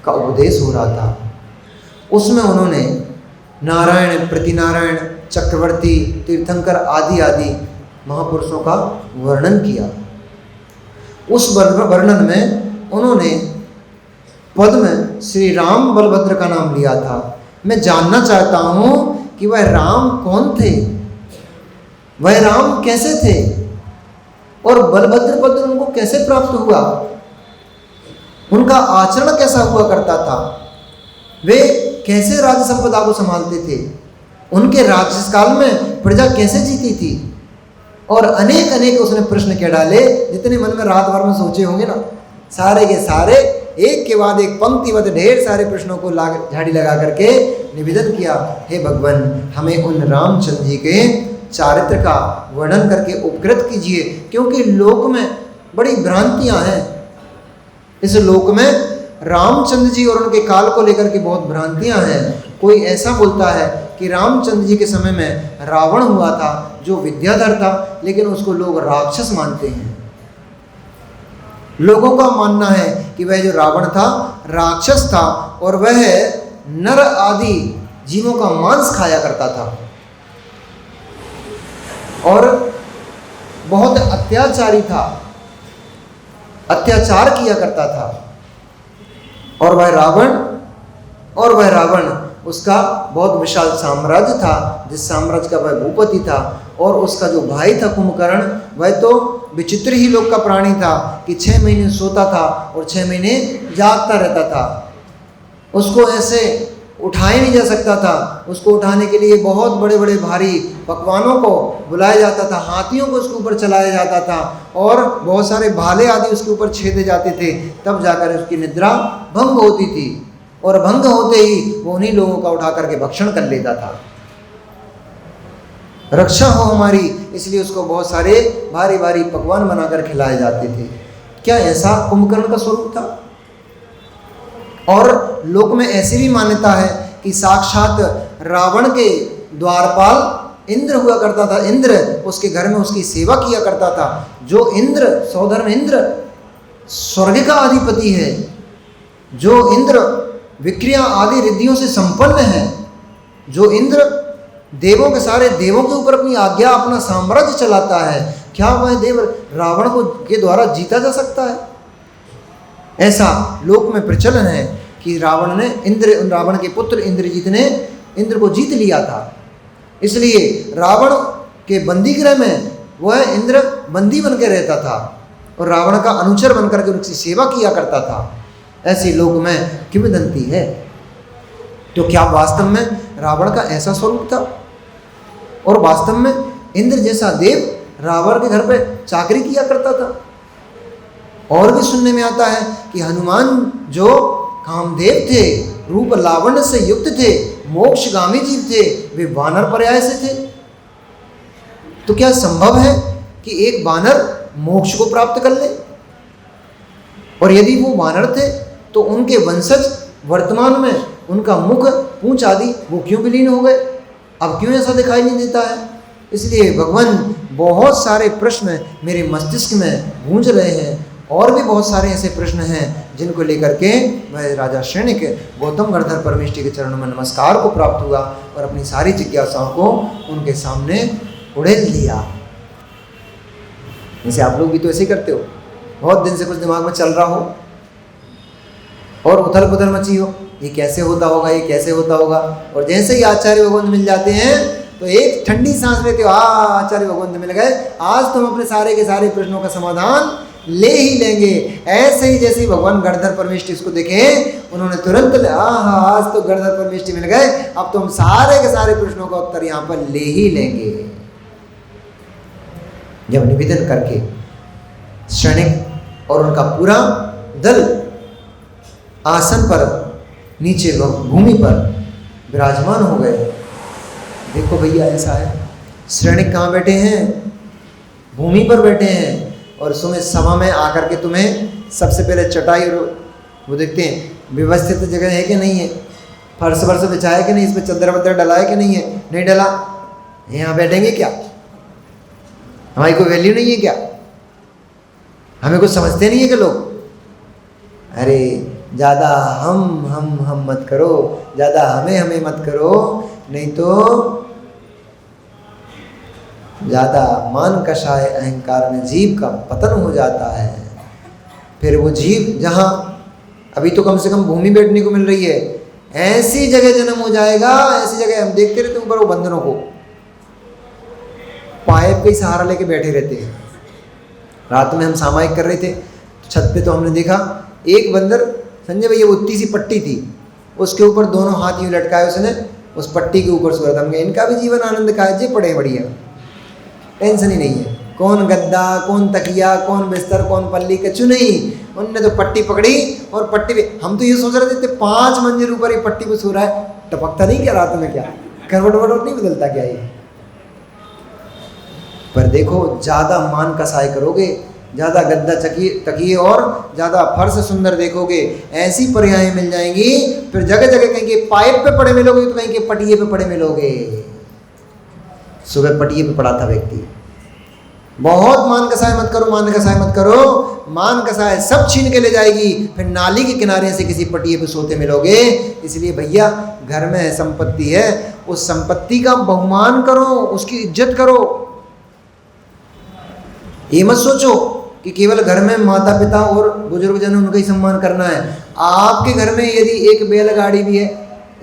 का उपदेश हो रहा था, उसमें उन्होंने नारायण, प्रतिनारायण, चक्रवर्ती, तीर्थंकर आदि आदि महापुरुषों का वर्णन किया। उस वर्णन में उन्होंने पद में श्री राम बलभद्र का नाम लिया था। मैं जानना चाहता हूं कि वह राम कौन थे, वह राम कैसे थे और बलभद्र पद उनको कैसे प्राप्त हुआ, उनका आचरण कैसा हुआ करता था, वे कैसे राज्य संपदा को संभालते थे, उनके राज्यकाल में प्रजा कैसे जीती थी, और अनेक अनेक उसने प्रश्न क्या डाले, जितने मन में रात भर में सोचे होंगे ना, सारे के सारे एक के बाद एक पंक्तिबद्ध ढेर सारे प्रश्नों को झाड़ी लगा करके निवेदन किया, हे भगवान, हमें उन रामचंद्र जी के चारित्र का वर्णन करके उपकृत कीजिए, क्योंकि लोक में बड़ी भ्रांतियां हैं। इस लोक में रामचंद्र जी और उनके काल को लेकर के बहुत भ्रांतियां हैं। कोई ऐसा बोलता है कि रामचंद्र जी के समय में रावण हुआ था जो विद्याधर था, लेकिन उसको लोग राक्षस मानते हैं। लोगों का मानना है कि वह जो रावण था राक्षस था और वह नर आदि जीवों का मांस खाया करता था और बहुत अत्याचारी था, अत्याचार किया करता था। और वह रावण उसका बहुत विशाल साम्राज्य था, जिस साम्राज्य का वह भूपति था। और उसका जो भाई था कुंभकर्ण, वह तो विचित्र ही लोक का प्राणी था कि 6 महीने सोता था और 6 महीने जागता रहता था। उसको ऐसे उठाया नहीं जा सकता था। उसको उठाने के लिए बहुत बड़े बड़े भारी पकवानों को बुलाया जाता था, हाथियों को उसके ऊपर चलाया जाता था और बहुत सारे भाले आदि उसके ऊपर छेदे जाते थे, तब जाकर उसकी निद्रा भंग होती थी। और भंग होते ही वो उन्हीं लोगों का उठा करके भक्षण कर लेता था। रक्षा हो हमारी, इसलिए उसको बहुत सारे भारी भारी पकवान बनाकर खिलाए जाते थे। क्या ऐसा कुंभकर्ण का स्वरूप था? और लोक में ऐसी भी मान्यता है कि साक्षात रावण के द्वारपाल इंद्र हुआ करता था। इंद्र उसके घर में उसकी सेवा किया करता था। जो इंद्र, सौधर्म इंद्र स्वर्ग का अधिपति है, जो इंद्र विक्रिया आदि रिद्धियों से संपन्न है, जो इंद्र देवों के सारे देवों के ऊपर अपनी आज्ञा, अपना साम्राज्य चलाता है, क्या वह देव रावण को के द्वारा जीता जा सकता है? ऐसा लोक में प्रचलन है कि रावण के पुत्र इंद्रजीत ने इंद्र को जीत लिया था। इसलिए रावण के बंदी गृह में वह इंद्र बंदी बनकर रहता था और रावण का अनुचर बनकर के उनकी सेवा किया करता था। ऐसे लोक में किंवदंती है। तो क्या वास्तव में रावण का ऐसा स्वरूप था? और वास्तव में इंद्र जैसा देव रावण के घर पे चाकरी किया करता था। और भी सुनने में आता है कि हनुमान जो कामदेव थे, रूप लावण्य से युक्त थे, मोक्षगामी जीव थे, वे वानर पर्याय से थे। तो क्या संभव है कि एक वानर मोक्ष को प्राप्त कर ले? और यदि वो वानर थे तो उनके वंशज वर्तमान में उनका मुख, पूंछ आदि वो क्यों विलीन हो गए? अब क्यों ऐसा दिखाई नहीं देता है? इसलिए भगवान बहुत सारे प्रश्न मेरे मस्तिष्क में गूंज रहे हैं, और भी बहुत सारे ऐसे प्रश्न हैं जिनको लेकर के मैं राजा शृणिक गौतम गणधर परमेष्टि के चरणों में नमस्कार को प्राप्त हुआ और अपनी सारी जिज्ञासाओं को उनके सामने उड़ेल दिया। जैसे आप लोग भी तो ऐसे ही करते हो, बहुत दिन से कुछ दिमाग में चल रहा हो और उथल पुथल मची हो, ये कैसे होता होगा, ये कैसे होता होगा, और जैसे ही आचार्य भगवंत मिल जाते हैं तो एक ठंडी सांस लेते हो, आचार्य भगवंत मिल गए, आज तुम अपने सारे के सारे प्रश्नों का समाधान ले ही लेंगे। ऐसे ही जैसे ही भगवान गणधर परमेष्टि इसको देखे, उन्होंने तुरंत आज तो गणधर परमेष्टि मिल गए, अब तो हम सारे के सारे प्रश्नों का उत्तर यहाँ पर ले ही लेंगे। जब निवेदन करके शृणिक और उनका पूरा दल आसन पर, नीचे भूमि पर विराजमान हो गए। देखो भैया ऐसा है, शृणिक कहाँ बैठे हैं? भूमि पर बैठे हैं, और सुबह सभा में आकर के तुम्हें सबसे पहले चटाई और वो देखते हैं व्यवस्थित जगह है कि नहीं है, फर्श वर्ष बिछाया है कि नहीं, इस पर चद्दर वद्दर डला है कि नहीं है, नहीं डला, यहाँ बैठेंगे क्या? हमारी कोई वैल्यू नहीं है क्या? हमें कुछ समझते नहीं है कि लोग? अरे ज़्यादा हम मत करो, ज़्यादा हमें मत करो, नहीं तो ज़्यादा मान कषाय अहंकार में जीव का पतन हो जाता है। फिर वो जीव जहाँ अभी तो कम से कम भूमि बैठने को मिल रही है, ऐसी जगह जन्म हो जाएगा, ऐसी जगह हम देखते रहते हैं ऊपर वो बंदरों को पाइप का सहारा लेके बैठे रहते हैं। रात में हम सामायिक कर रहे थे, छत पे तो हमने देखा एक बंदर, संजय भैया वो उतनी सी पट्टी थी, उसके ऊपर दोनों हाथ यूँ लटकाए उसने, उस पट्टी के ऊपर सो रहा था। हमने इनका भी जीवन आनंद का है जी, पड़े बढ़िया, टेंशन ही नहीं है, कौन गद्दा, कौन तकिया, कौन बिस्तर, कौन पल्ली, कछु नहीं। उनने तो पट्टी पकड़ी और पट्टी पे, हम तो ये सोच रहे थे 5 मंजिल ऊपर ही पट्टी पे सो रहा है, टपकता नहीं क्या रात में? क्या करवट वरवट नहीं बदलता क्या ये? पर देखो ज़्यादा मान कसाई करोगे, ज़्यादा गद्दा तकिए और ज़्यादा फर्श सुंदर देखोगे, ऐसी पर्याय मिल जाएंगी, फिर जगह जगह कहीं के पाइप पे पड़े मिलोगे तो कहीं के पटिए पे पड़े मिलोगे। सुबह पटिए पे पड़ा था व्यक्ति, बहुत मान कसाय मत करो, मान कसाय मत करो, मान कसाय सब छीन के ले जाएगी, फिर नाली के किनारे से किसी पटिए पे सोते मिलोगे। इसलिए भैया घर में संपत्ति है, उस संपत्ति का बहुमान करो, उसकी इज्जत करो। ये मत सोचो कि केवल घर में माता पिता और बुजुर्ग जन उनका ही सम्मान करना है। आपके घर में यदि एक बैलगाड़ी भी है,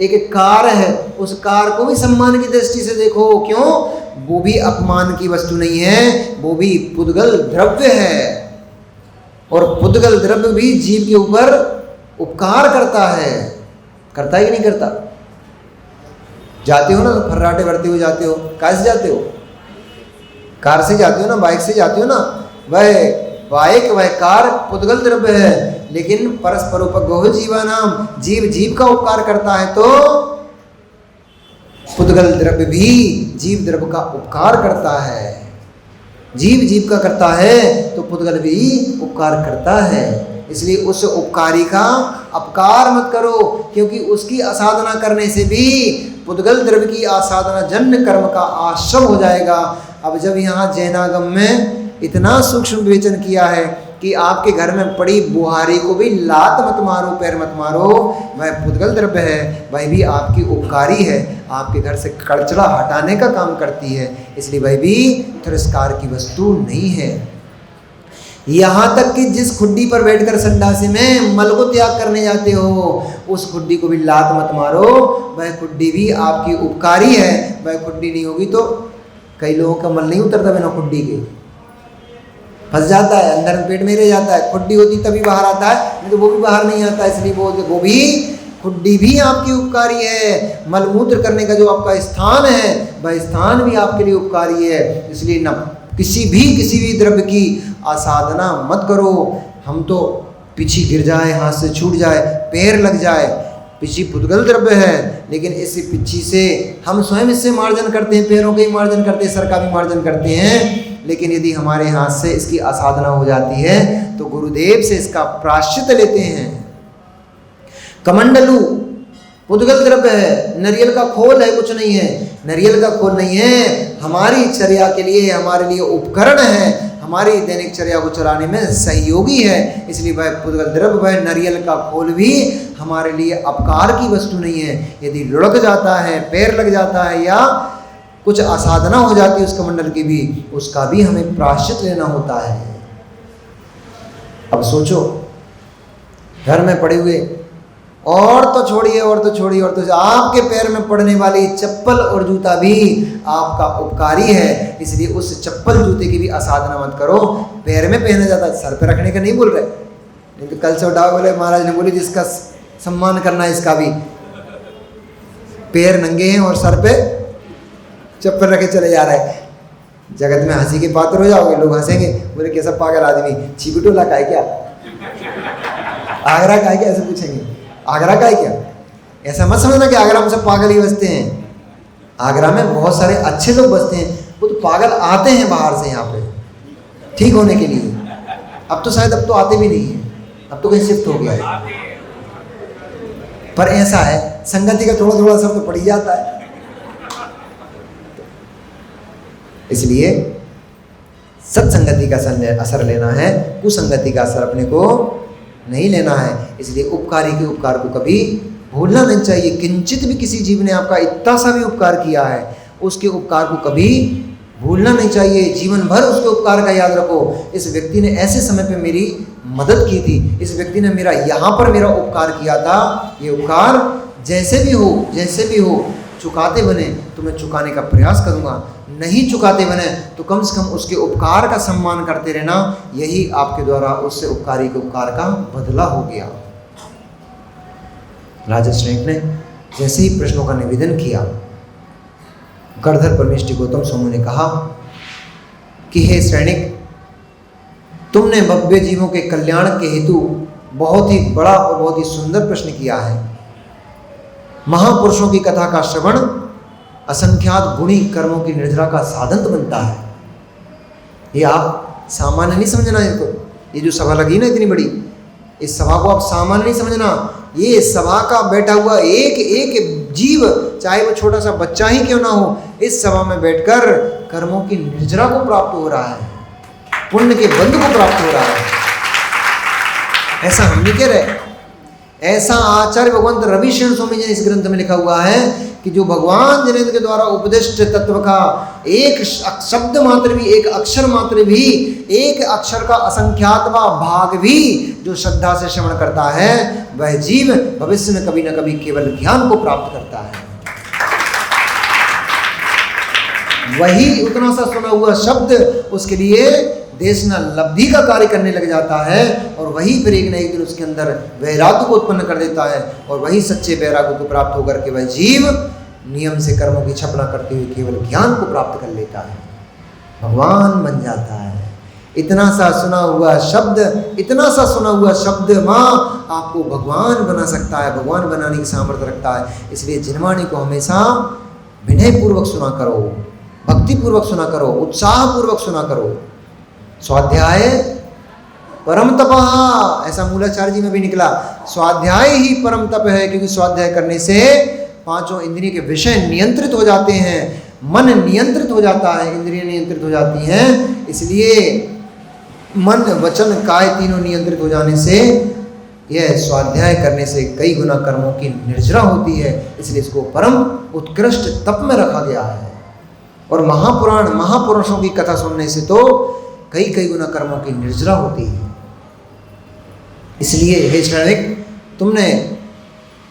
एक कार है, उस कार को भी सम्मान की दृष्टि से देखो। क्यों? वो भी अपमान की वस्तु नहीं है, वो भी पुद्गल द्रव्य है, और पुद्गल द्रव्य भी जीव के ऊपर उपकार करता है। करता है कि नहीं करता? जाते हो ना तो फर्राटे भरते हुए जाते हो, कैसे जाते हो? कार से जाते हो ना, बाइक से जाते हो ना, वह बाइक वह कार पुद्गल द्रव्य है, लेकिन परस्पर उपगोह जीवानाम, जीव जीव का उपकार करता है तो पुद्गल द्रव्य भी जीव द्रव्य का उपकार करता है। जीव जीव का करता है तो पुद्गल भी उपकार करता है। इसलिए उस उपकारी का अपकार मत करो, क्योंकि उसकी आसाधना करने से भी पुद्गल द्रव्य की आसाधना जन्य कर्म का आश्रम हो जाएगा। अब जब यहाँ जैनागम में इतना सूक्ष्म विवेचन किया है कि आपके घर में पड़ी बुहारी को भी लात मत मारो, पैर मत मारो, वह पुद्गल द्रव्य है, वह भी आपकी उपकारी है, आपके घर से कड़चड़ा हटाने का काम करती है, इसलिए वह भी तिरस्कार की वस्तु नहीं है। यहाँ तक कि जिस खुड्डी पर बैठकर संडासी में मल को त्याग करने जाते हो, उस खुड्डी को भी लात मत मारो, वह खुड्डी भी आपकी उपकारी है। वह खुड्डी नहीं होगी तो कई लोगों का मल नहीं उतरता बिना खुड्डी के, फंस जाता है, अंदर पेट में रह जाता है। खुड्डी होती तभी बाहर आता है, नहीं तो वो भी बाहर नहीं आता। इसलिए वो भी खुड्डी भी आपकी उपकारी है। मलमूत्र करने का जो आपका स्थान है, वह स्थान भी आपके लिए उपकारी है। इसलिए न किसी भी द्रव्य की आसाधना मत करो। हम तो पीछे गिर जाए, हाथ से छूट जाए, पैर लग जाए, पिछी पुद्गल द्रव्य है, लेकिन इस पिछी से हम स्वयं इससे मार्जन करते हैं, पैरों का ही मार्जन करते हैं, सर का भी मार्जन करते हैं। लेकिन यदि हमारे हाथ से इसकी आसाधना हो जाती है तो गुरुदेव से इसका प्रायश्चित लेते हैं। कमंडलू पुद्गल द्रव्य है, नारियल का खोल है, कुछ नहीं है, नारियल का खोल नहीं है, हमारी चर्या के लिए, हमारे लिए उपकरण है, हमारी दैनिक चर्या को चलाने में सहयोगी है। इसलिए वह पुद्गल द्रव्य, वह नारियल का खोल भी हमारे लिए अपकार की वस्तु नहीं है। यदि लुढ़क जाता है, पैर लग जाता है या कुछ असाधना हो जाती है उस कमंडल की भी, उसका भी हमें प्रायश्चित लेना होता है। अब सोचो, घर में पड़े हुए और तो छोड़िए आपके पैर में पड़ने वाली चप्पल और जूता भी आपका उपकारी है। इसलिए उस चप्पल जूते की भी आसाधना मत करो। पैर में पहना जाता, सर पे रखने का नहीं बोल रहे, नहीं तो कल से उठाओ बोले महाराज ने बोली जिसका सम्मान करना है इसका भी। पैर नंगे हैं और सर पे चप्पल रखे चले जा रहा है। जगत में हंसी के पात्र हो जाओगे, लोग हंसेंगे, बोले कैसा पागल आदमी, छिपटोला का है क्या, आगरा का है क्या, ऐसे पूछेंगे, आगरा का है क्या। ऐसा मत समझना कि आगरा में सब पागल ही बसते हैं। आगरा में बहुत सारे अच्छे लोग बसते हैं, वो तो पागल आते हैं बाहर से यहाँ पे ठीक होने के लिए। अब तो शायद अब तो आते भी नहीं है, अब तो कहीं शिफ्ट हो गया है। पर ऐसा है, संगति का थोड़ा थोड़ा असर तो पड़ ही जाता है। इसलिए सत्संगति का असर लेना है, कुसंगति का असर अपने को नहीं लेना है। इसलिए उपकारी के उपकार को कभी भूलना नहीं चाहिए। किंचित भी किसी जीव ने आपका इतना सा भी उपकार किया है, उसके उपकार को कभी भूलना नहीं चाहिए। जीवन भर उसके उपकार का याद रखो। इस व्यक्ति ने ऐसे समय पे मेरी मदद की थी, इस व्यक्ति ने मेरा यहाँ पर मेरा उपकार किया था, ये उपकार जैसे भी हो चुकाते बने तो मैं चुकाने का प्रयास करूँगा, नहीं चुकाते बने तो कम से कम उसके उपकार का सम्मान करते रहना। यही आपके द्वारा उससे उपकारी के उपकार का बदला हो गया। राजा श्रेष्ठ ने जैसे ही प्रश्नों का निवेदन किया, गणधर परमेष्टि गौतम सोमु ने कहा कि हे श्रेणिक, तुमने भव्य जीवों के कल्याण के हेतु बहुत ही बड़ा और बहुत ही सुंदर प्रश्न किया है। महापुरुषों की कथा का श्रवण असंख्यात गुणी कर्मों की निर्जरा का साधन बनता है। ये आप सामान्य नहीं समझना। ये जो सभा लगी ना इतनी बड़ी, इस सभा को आप सामान्य नहीं समझना। ये सभा का बैठा हुआ एक एक जीव, चाहे वो छोटा सा बच्चा ही क्यों ना हो, इस सभा में बैठकर कर्मों की निर्जरा को प्राप्त हो रहा है, पुण्य के बंध को प्राप्त हो रहा है। ऐसा हम नहीं कह रहे। ऐसा आचार्य भगवंत रविशरण स्वामी जी ने इस ग्रंथ में लिखा हुआ है कि जो भगवान जिनेन्द्र के द्वारा उपदिष्ट तत्व का एक शब्द मात्र भी, एक अक्षर मात्र भी, एक अक्षर का असंख्यातवा भाग भी जो श्रद्धा से श्रवण करता है, वह जीव भविष्य में कभी न कभी केवल ज्ञान को प्राप्त करता है। वही उतना सा सुना हुआ शब्द उसके लिए देशना लब्धि का कार्य करने लग जाता है, और वही फिर एक न एक दिन उसके अंदर वैराग्य को उत्पन्न कर देता है, और वही सच्चे वैराग्य को प्राप्त होकर के वह जीव नियम से कर्मों की छपना करते हुए केवल ज्ञान को प्राप्त कर लेता है, भगवान बन जाता है। इतना सा सुना हुआ शब्द माँ आपको भगवान बना सकता है, भगवान बनाने की सामर्थ्य रखता है। इसलिए जिनवाणी को हमेशा विनयपूर्वक सुना करो, भक्तिपूर्वक सुना करो, उत्साहपूर्वक सुना करो। स्वाध्याय परम तप, ऐसा मूलाचार्य जी में भी निकला। स्वाध्याय ही परम तप है, क्योंकि स्वाध्याय करने से पांचों इंद्रिय के विषय नियंत्रित हो जाते हैं, मन नियंत्रित हो जाता है, इंद्रियां नियंत्रित हो जाती हैं। इसलिए मन वचन काय तीनों नियंत्रित हो जाने से यह स्वाध्याय करने से कई गुना कर्मों की निर्जरा होती है। इसलिए इसको परम उत्कृष्ट तप में रखा गया है। और महापुराण महापुरुषों की कथा सुनने से तो कई गुना कर्मों की निर्जरा होती है। इसलिए हे श्रेणिक,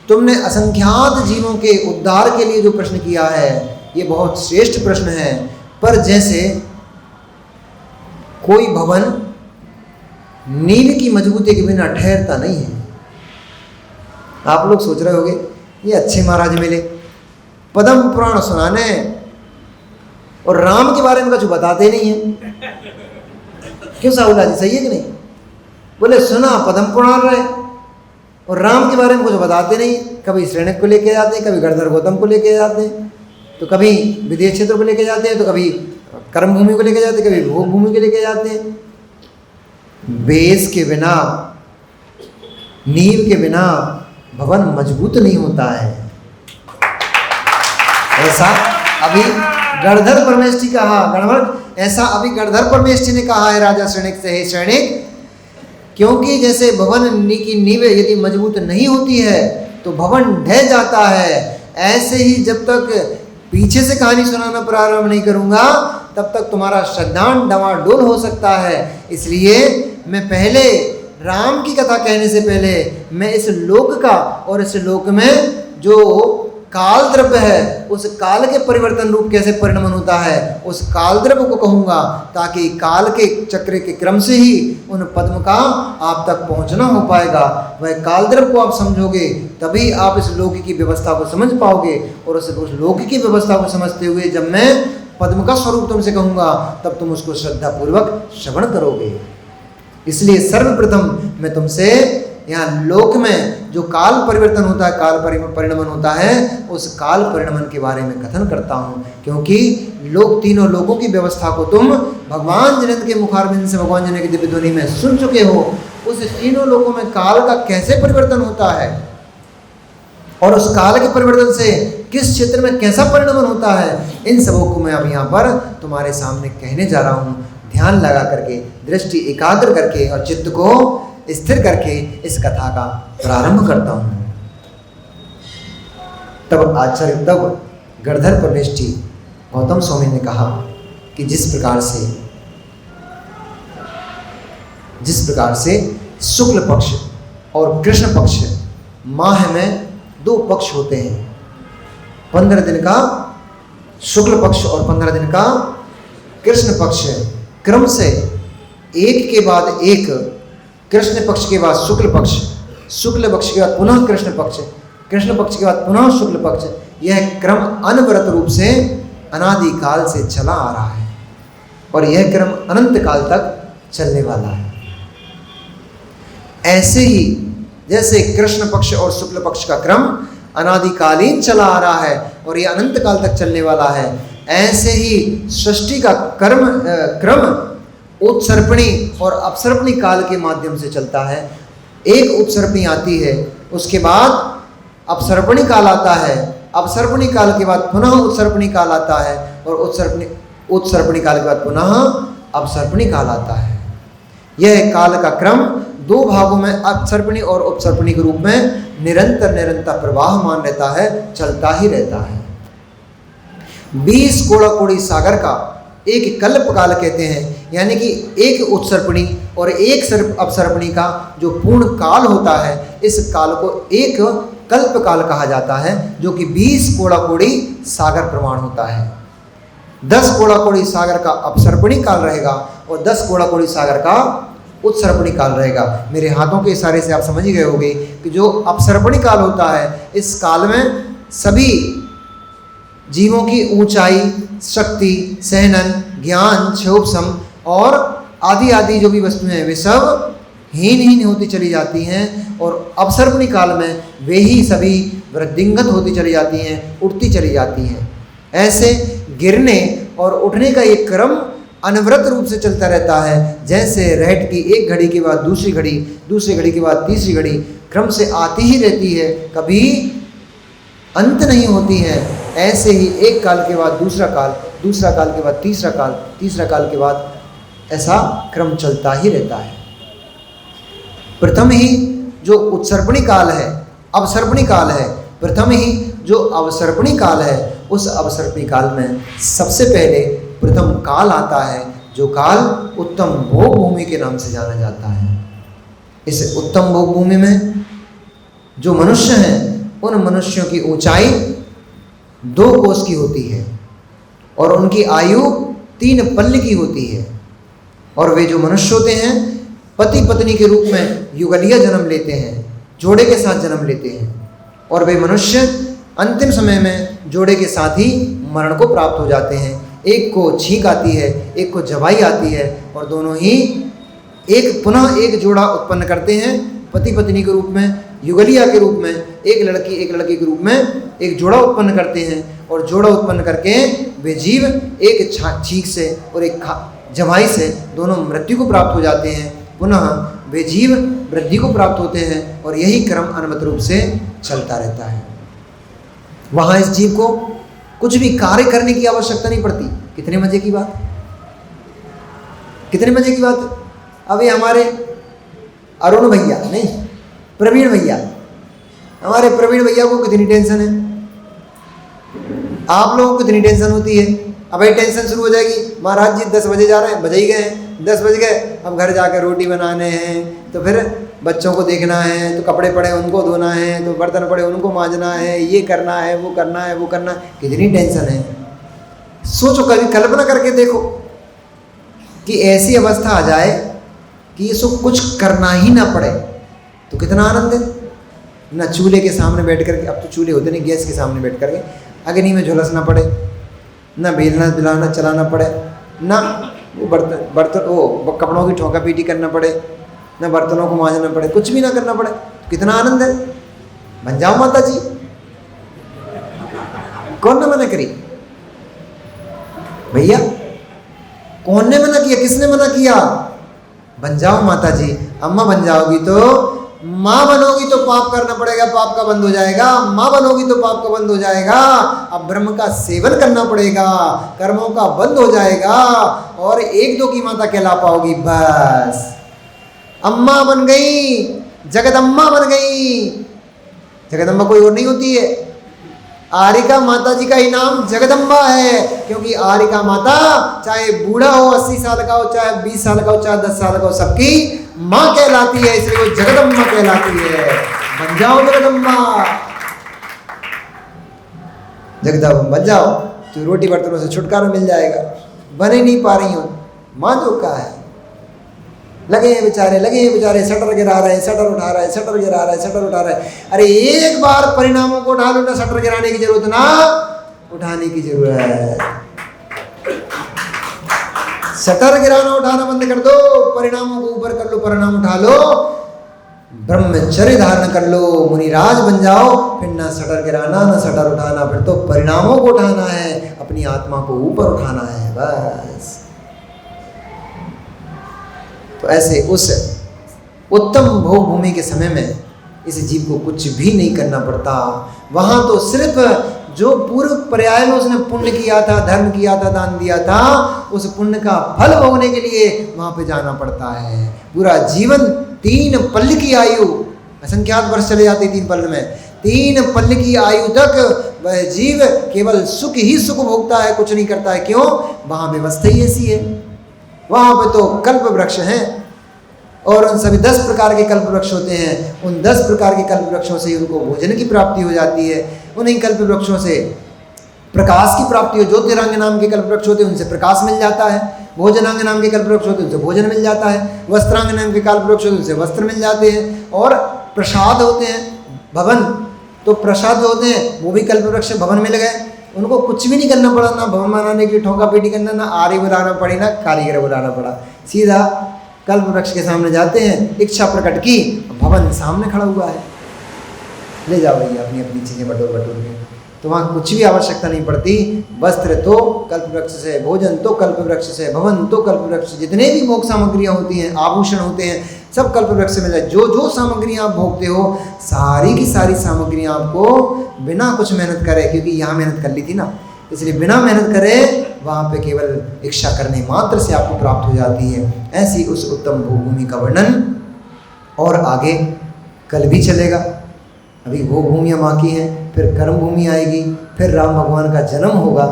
तुमने असंख्यात जीवों के उद्धार के लिए जो प्रश्न किया है, ये बहुत श्रेष्ठ प्रश्न है। पर जैसे कोई भवन नींव की मजबूती के बिना ठहरता नहीं है। आप लोग सोच रहे होंगे ये अच्छे महाराज मिले, पद्म पुराण सुनाने और राम के बारे में कुछ बताते नहीं है। क्यों साहुला जी, सही है कि नहीं? बोले सुना पद्म पुराण रहे और राम के बारे में कुछ बताते नहीं। कभी श्रेणक को लेके जाते हैं, कभी गणधर गौतम को लेके जाते हैं, तो कभी विदेश क्षेत्र को लेके जाते हैं, तो कभी कर्म भूमि को लेके जाते हैं, कभी भोग भूमि को लेके जाते हैं। बेस के बिना, नींव के बिना भवन मजबूत नहीं होता है। ऐसा अभी गणधर परमेष्ठी कहा, ऐसा अभी गणधर परमेष्ठी ने कहा है राजा श्रेणिक से, हे श्रेणिक, क्योंकि जैसे भवन की नींव यदि मजबूत नहीं होती है तो भवन ढह जाता है, ऐसे ही जब तक पीछे से कहानी सुनाना प्रारंभ नहीं करूंगा तब तक तुम्हारा श्रद्धांत डवाडोल हो सकता है। इसलिए मैं पहले राम की कथा कहने से पहले मैं इस लोक का और इस लोक में जो काल द्रव्य है उस काल के परिवर्तन रूप कैसे परिणमन होता है उस काल द्रव्य को कहूँगा, ताकि काल के चक्र के क्रम से ही उन पद्म का आप तक पहुँचना हो पाएगा। वह काल द्रव्य को आप समझोगे तभी आप इस लोक की व्यवस्था को समझ पाओगे, और उस लोक की व्यवस्था को समझते हुए जब मैं पद्म का स्वरूप तुमसे कहूँगा तब तुम उसको श्रद्धापूर्वक श्रवण करोगे। इसलिए सर्वप्रथम मैं तुमसे यहाँ लोक में जो काल परिवर्तन होता है, काल परिणमन होता है, उस काल परिणमन के बारे में कथन करता हूँ, क्योंकि लोक तीनों लोगों की व्यवस्था को तुम भगवान जिनेंद्र के मुखारबिंद से भगवान जिनेंद्र की दिव्य ध्वनि में सुन चुके हो। उस तीनों लोगों में काल का कैसे परिवर्तन होता है और उस काल के परिवर्तन से किस क्षेत्र में कैसा परिणमन होता है, इन सबों को मैं अब यहाँ पर तुम्हारे सामने कहने जा रहा हूँ। ध्यान लगा करके, दृष्टि एकाग्र करके और चित्त को स्थिर करके इस कथा का प्रारंभ करता हूँ। तब आचार्य तब गणधर परमेष्ठी गौतम स्वामी ने कहा कि जिस प्रकार से शुक्ल पक्ष और कृष्ण पक्ष माह में 2 पक्ष होते हैं, 15 दिन का शुक्ल पक्ष और 15 दिन का कृष्ण पक्ष, क्रम से एक के बाद एक, कृष्ण पक्ष के बाद शुक्ल पक्ष, शुक्ल पक्ष के बाद पुनः कृष्ण पक्ष, कृष्ण पक्ष के बाद पुनः शुक्ल पक्ष, यह क्रम अनवरत रूप से अनादि काल से चला आ रहा है और यह क्रम अनंत काल तक चलने वाला है। ऐसे ही जैसे कृष्ण पक्ष और शुक्ल पक्ष का क्रम अनादिकालीन चला आ रहा है और यह अनंत काल तक चलने वाला है, ऐसे ही सृष्टि का क्रम उत्सर्पणी और अपसर्पणी काल के माध्यम से चलता है। एक उत्सर्पणी आती है, उसके बाद अपसर्पणी काल आता है, अपसर्पणी काल के बाद पुनः उत्सर्पणी काल आता है और उत्सर्पणी काल के बाद पुनः अपसर्पणी काल आता है। यह काल का क्रम 2 भागों में अपसर्पणी और उपसर्पणी के रूप में निरंतर प्रवाहमान रहता है, चलता ही रहता है। 20 कोड़ी सागर का एक कल्प काल कहते हैं, यानी कि एक उत्सर्पणी और एक अपसर्पणी का जो पूर्ण काल होता है, इस काल को एक कल्प काल कहा जाता है, जो कि 20 कोड़ी सागर प्रमाण होता है। 10 कोड़ी सागर का अपसर्पणी काल रहेगा और 10 कोड़ी सागर का उत्सर्पणी काल रहेगा। मेरे हाथों के इशारे से आप समझ ही गए होंगे कि जो अपसर्पणी काल होता है, इस काल में सभी जीवों की ऊंचाई, शक्ति, सहनन, ज्ञान, क्षोभसम और आदि जो भी वस्तुएं हैं वे सब हीन होती चली जाती हैं, और अपसर्पणी काल में वे ही सभी वृद्धिंगत होती चली जाती हैं, उठती चली जाती हैं। ऐसे गिरने और उठने का एक क्रम अनवरत रूप से चलता रहता है, जैसे रहट की एक घड़ी के बाद दूसरी घड़ी के बाद तीसरी घड़ी क्रम से आती ही रहती है, कभी अंत नहीं होती है। ऐसे ही एक काल के बाद दूसरा काल के बाद तीसरा काल के बाद ऐसा क्रम चलता ही रहता है। प्रथम ही जो उत्सर्पणी काल है, अवसर्पणी काल है, प्रथम ही जो अवसर्पणी काल है, उस अवसर्पणी काल में सबसे पहले प्रथम काल आता है, जो काल उत्तम भोग भूमि के नाम से जाना जाता है। इस उत्तम भोग भूमि में जो मनुष्य हैं, उन मनुष्यों की ऊंचाई 2 कोस की होती है और उनकी आयु 3 पल्ल की होती है, और वे जो मनुष्य होते हैं पति पत्नी के रूप में युगलीय जन्म लेते हैं, जोड़े के साथ जन्म लेते हैं, और वे मनुष्य अंतिम समय में जोड़े के साथ ही मरण को प्राप्त हो जाते हैं। एक को छींक आती है, एक को जवाई आती है, और दोनों ही पुनः एक जोड़ा उत्पन्न करते हैं पति पत्नी के रूप में, युगलिया के रूप में, एक लड़के के रूप में एक जोड़ा उत्पन्न करते हैं। और जोड़ा उत्पन्न करके वे जीव एक छींक से और एक जवाई से दोनों मृत्यु को प्राप्त हो जाते हैं। पुनः वे जीव वृद्धि को प्राप्त होते हैं और यही क्रम अनवरत रूप से चलता रहता है। वहाँ इस जीव को कुछ भी कार्य करने की आवश्यकता नहीं पड़ती। कितने मजे की बात, कितने मजे की बात। अभी हमारे अरुण भैया नहीं, प्रवीण भैया, हमारे प्रवीण भैया को कितनी टेंशन है, आप लोगों को कितनी टेंशन होती है। अब भाई टेंशन शुरू हो जाएगी, महाराज जी 10 बजे जा रहे हैं, बजे ही गए हैं, 10 बज गए, अब घर जाकर रोटी बनाने हैं, तो फिर बच्चों को देखना है, तो कपड़े पड़े उनको धोना है, तो बर्तन पड़े उनको मांजना है, ये करना है, वो करना है, वो करना है, कितनी टेंशन है। सोचो, कभी कल्पना करके देखो कि ऐसी अवस्था आ जाए कि ये सब कुछ करना ही ना पड़े, तो कितना आनंद है। ना चूल्हे के सामने बैठ करके, अब तो चूल्हे होते नहीं, गैस के सामने बैठ करके अग्नि में झुलसना पड़े, ना बेलना बिलाना चलाना पड़े, ना वो बर्तन वो कपड़ों की ठोका पीटी करना पड़े, ना बर्तनों को मांजना पड़े, कुछ भी ना करना पड़े, तो कितना आनंद है। बन जाओ माता जी, कौन ने मना करी भैया, कौन ने मना किया, किसने मना किया। बन जाओ माता जी, अम्मा बन जाओगी तो, माँ बनोगी तो पाप करना पड़ेगा, पाप का बंद हो जाएगा, माँ बनोगी तो पाप का बंद हो जाएगा, अब ब्रह्म का सेवन करना पड़ेगा, कर्मों का बंद हो जाएगा और 1-2 की माता कहला पाओगी। बस अम्मा बन गई, जगदम्मा बन गई। जगदम्बा कोई और नहीं होती है, आरिका माता जी का ही नाम जगदम्बा है, क्योंकि आरिका माता चाहे बूढ़ा हो, 80 साल का हो, चाहे 20 साल का हो, चाहे 10 साल का हो, सबकी माँ कहलाती है, इसलिए वो जगदम्बा कहलाती है। बन जाओ जगदम्बा, जगदम्बा बन जाओ तो रोटी बर्तनों से छुटकारा मिल जाएगा। बन ही नहीं पा रही हूँ, माँ जो का है, लगे हैं बेचारे, शटर गिरा रहे हैं, शटर उठा रहे हैं, शटर गिरा रहे हैं, शटर उठा रहे हैं। अरे एक बार परिणामों को उठा लो ना, शटर गिराने की जरूरत ना उठाने की जरूरत है। शटर गिराना उठाना बंद कर दो, परिणामों को ऊपर कर लो, परिणाम उठा लो, ब्रह्मचर्य धारण कर लो, मुनिराज बन जाओ, फिर ना शटर गिराना ना शटर उठाना, फिर तो परिणामों को उठाना है, अपनी आत्मा को ऊपर उठाना है बस। तो ऐसे उस उत्तम भोग भूमि के समय में इस जीव को कुछ भी नहीं करना पड़ता। वहाँ तो सिर्फ जो पूर्व पर्याय में उसने पुण्य किया था, धर्म किया था, दान दिया था, उस पुण्य का फल भोगने के लिए वहाँ पे जाना पड़ता है। पूरा जीवन 3 पल की आयु, असंख्यात वर्ष चले जाते 3 पल में, 3 पल की आयु तक वह जीव केवल सुख ही सुख भोगता है, कुछ नहीं करता है। क्यों? वहाँ व्यवस्था ही ऐसी है। वहाँ पे तो कल्प वृक्ष हैं और उन सभी 10 प्रकार के कल्प वृक्ष होते हैं। उन 10 प्रकार के कल्प वृक्षों से उनको भोजन की प्राप्ति हो जाती है। उन्हीं कल्प वृक्षों से प्रकाश की प्राप्ति हो, ज्योतिरांग नाम के कल्प वृक्ष होते हैं, उनसे प्रकाश मिल जाता है। भोजनांग नाम के कल्प वृक्ष होते हैं, उनसे भोजन मिल जाता है। वस्त्रांग नाम के कल्प वृक्ष होते हैं, उनसे वस्त्र मिल जाते हैं। और प्रसाद होते हैं, भवन, तो प्रसाद होते हैं, वो भी कल्प वृक्ष भवन मिल गए। उनको कुछ भी नहीं करना पड़ा, ना भवन बनाने की ठोका पीटी करना, ना आरी बुलाना पड़ी, ना कारीगर बुलाना पड़ा। सीधा कल्प वृक्ष के सामने जाते हैं, इच्छा प्रकट की, भवन सामने खड़ा हुआ है, ले जाओ भैया अपनी अपनी चीज़ें बटोर के। तो वहाँ कुछ भी आवश्यकता नहीं पड़ती। वस्त्र तो कल्प वृक्ष से, भोजन तो कल्प वृक्ष से, भवन तो कल्प वृक्ष से, जितने भी भोग सामग्रियाँ होती हैं, आभूषण होते हैं, सब कल्प वृक्ष से मिल जाए। जो जो सामग्रियाँ आप भोगते हो, सारी की सारी सामग्रियाँ आपको बिना कुछ मेहनत करे, क्योंकि यहाँ मेहनत कर ली थी ना, इसलिए बिना मेहनत करे वहाँ पे केवल इच्छा करने मात्र से आपको प्राप्त हो जाती है। ऐसी उस उत्तम भोगभूमि का वर्णन और आगे कल भी चलेगा। अभी भोग भूमियाँ बाकी हैं, फिर कर्म भूमि आएगी, फिर राम भगवान का जन्म होगा।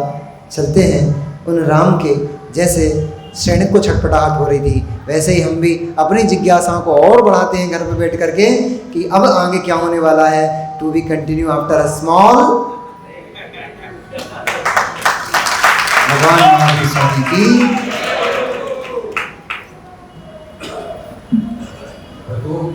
चलते हैं उन राम के, जैसे सैनिक को छटपटाहट हो रही थी, वैसे ही हम भी अपनी जिज्ञासाओं को और बढ़ाते हैं घर पर बैठ करके कि अब आगे क्या होने वाला है। To be continue after a small. भगवान महावीर स्वामी की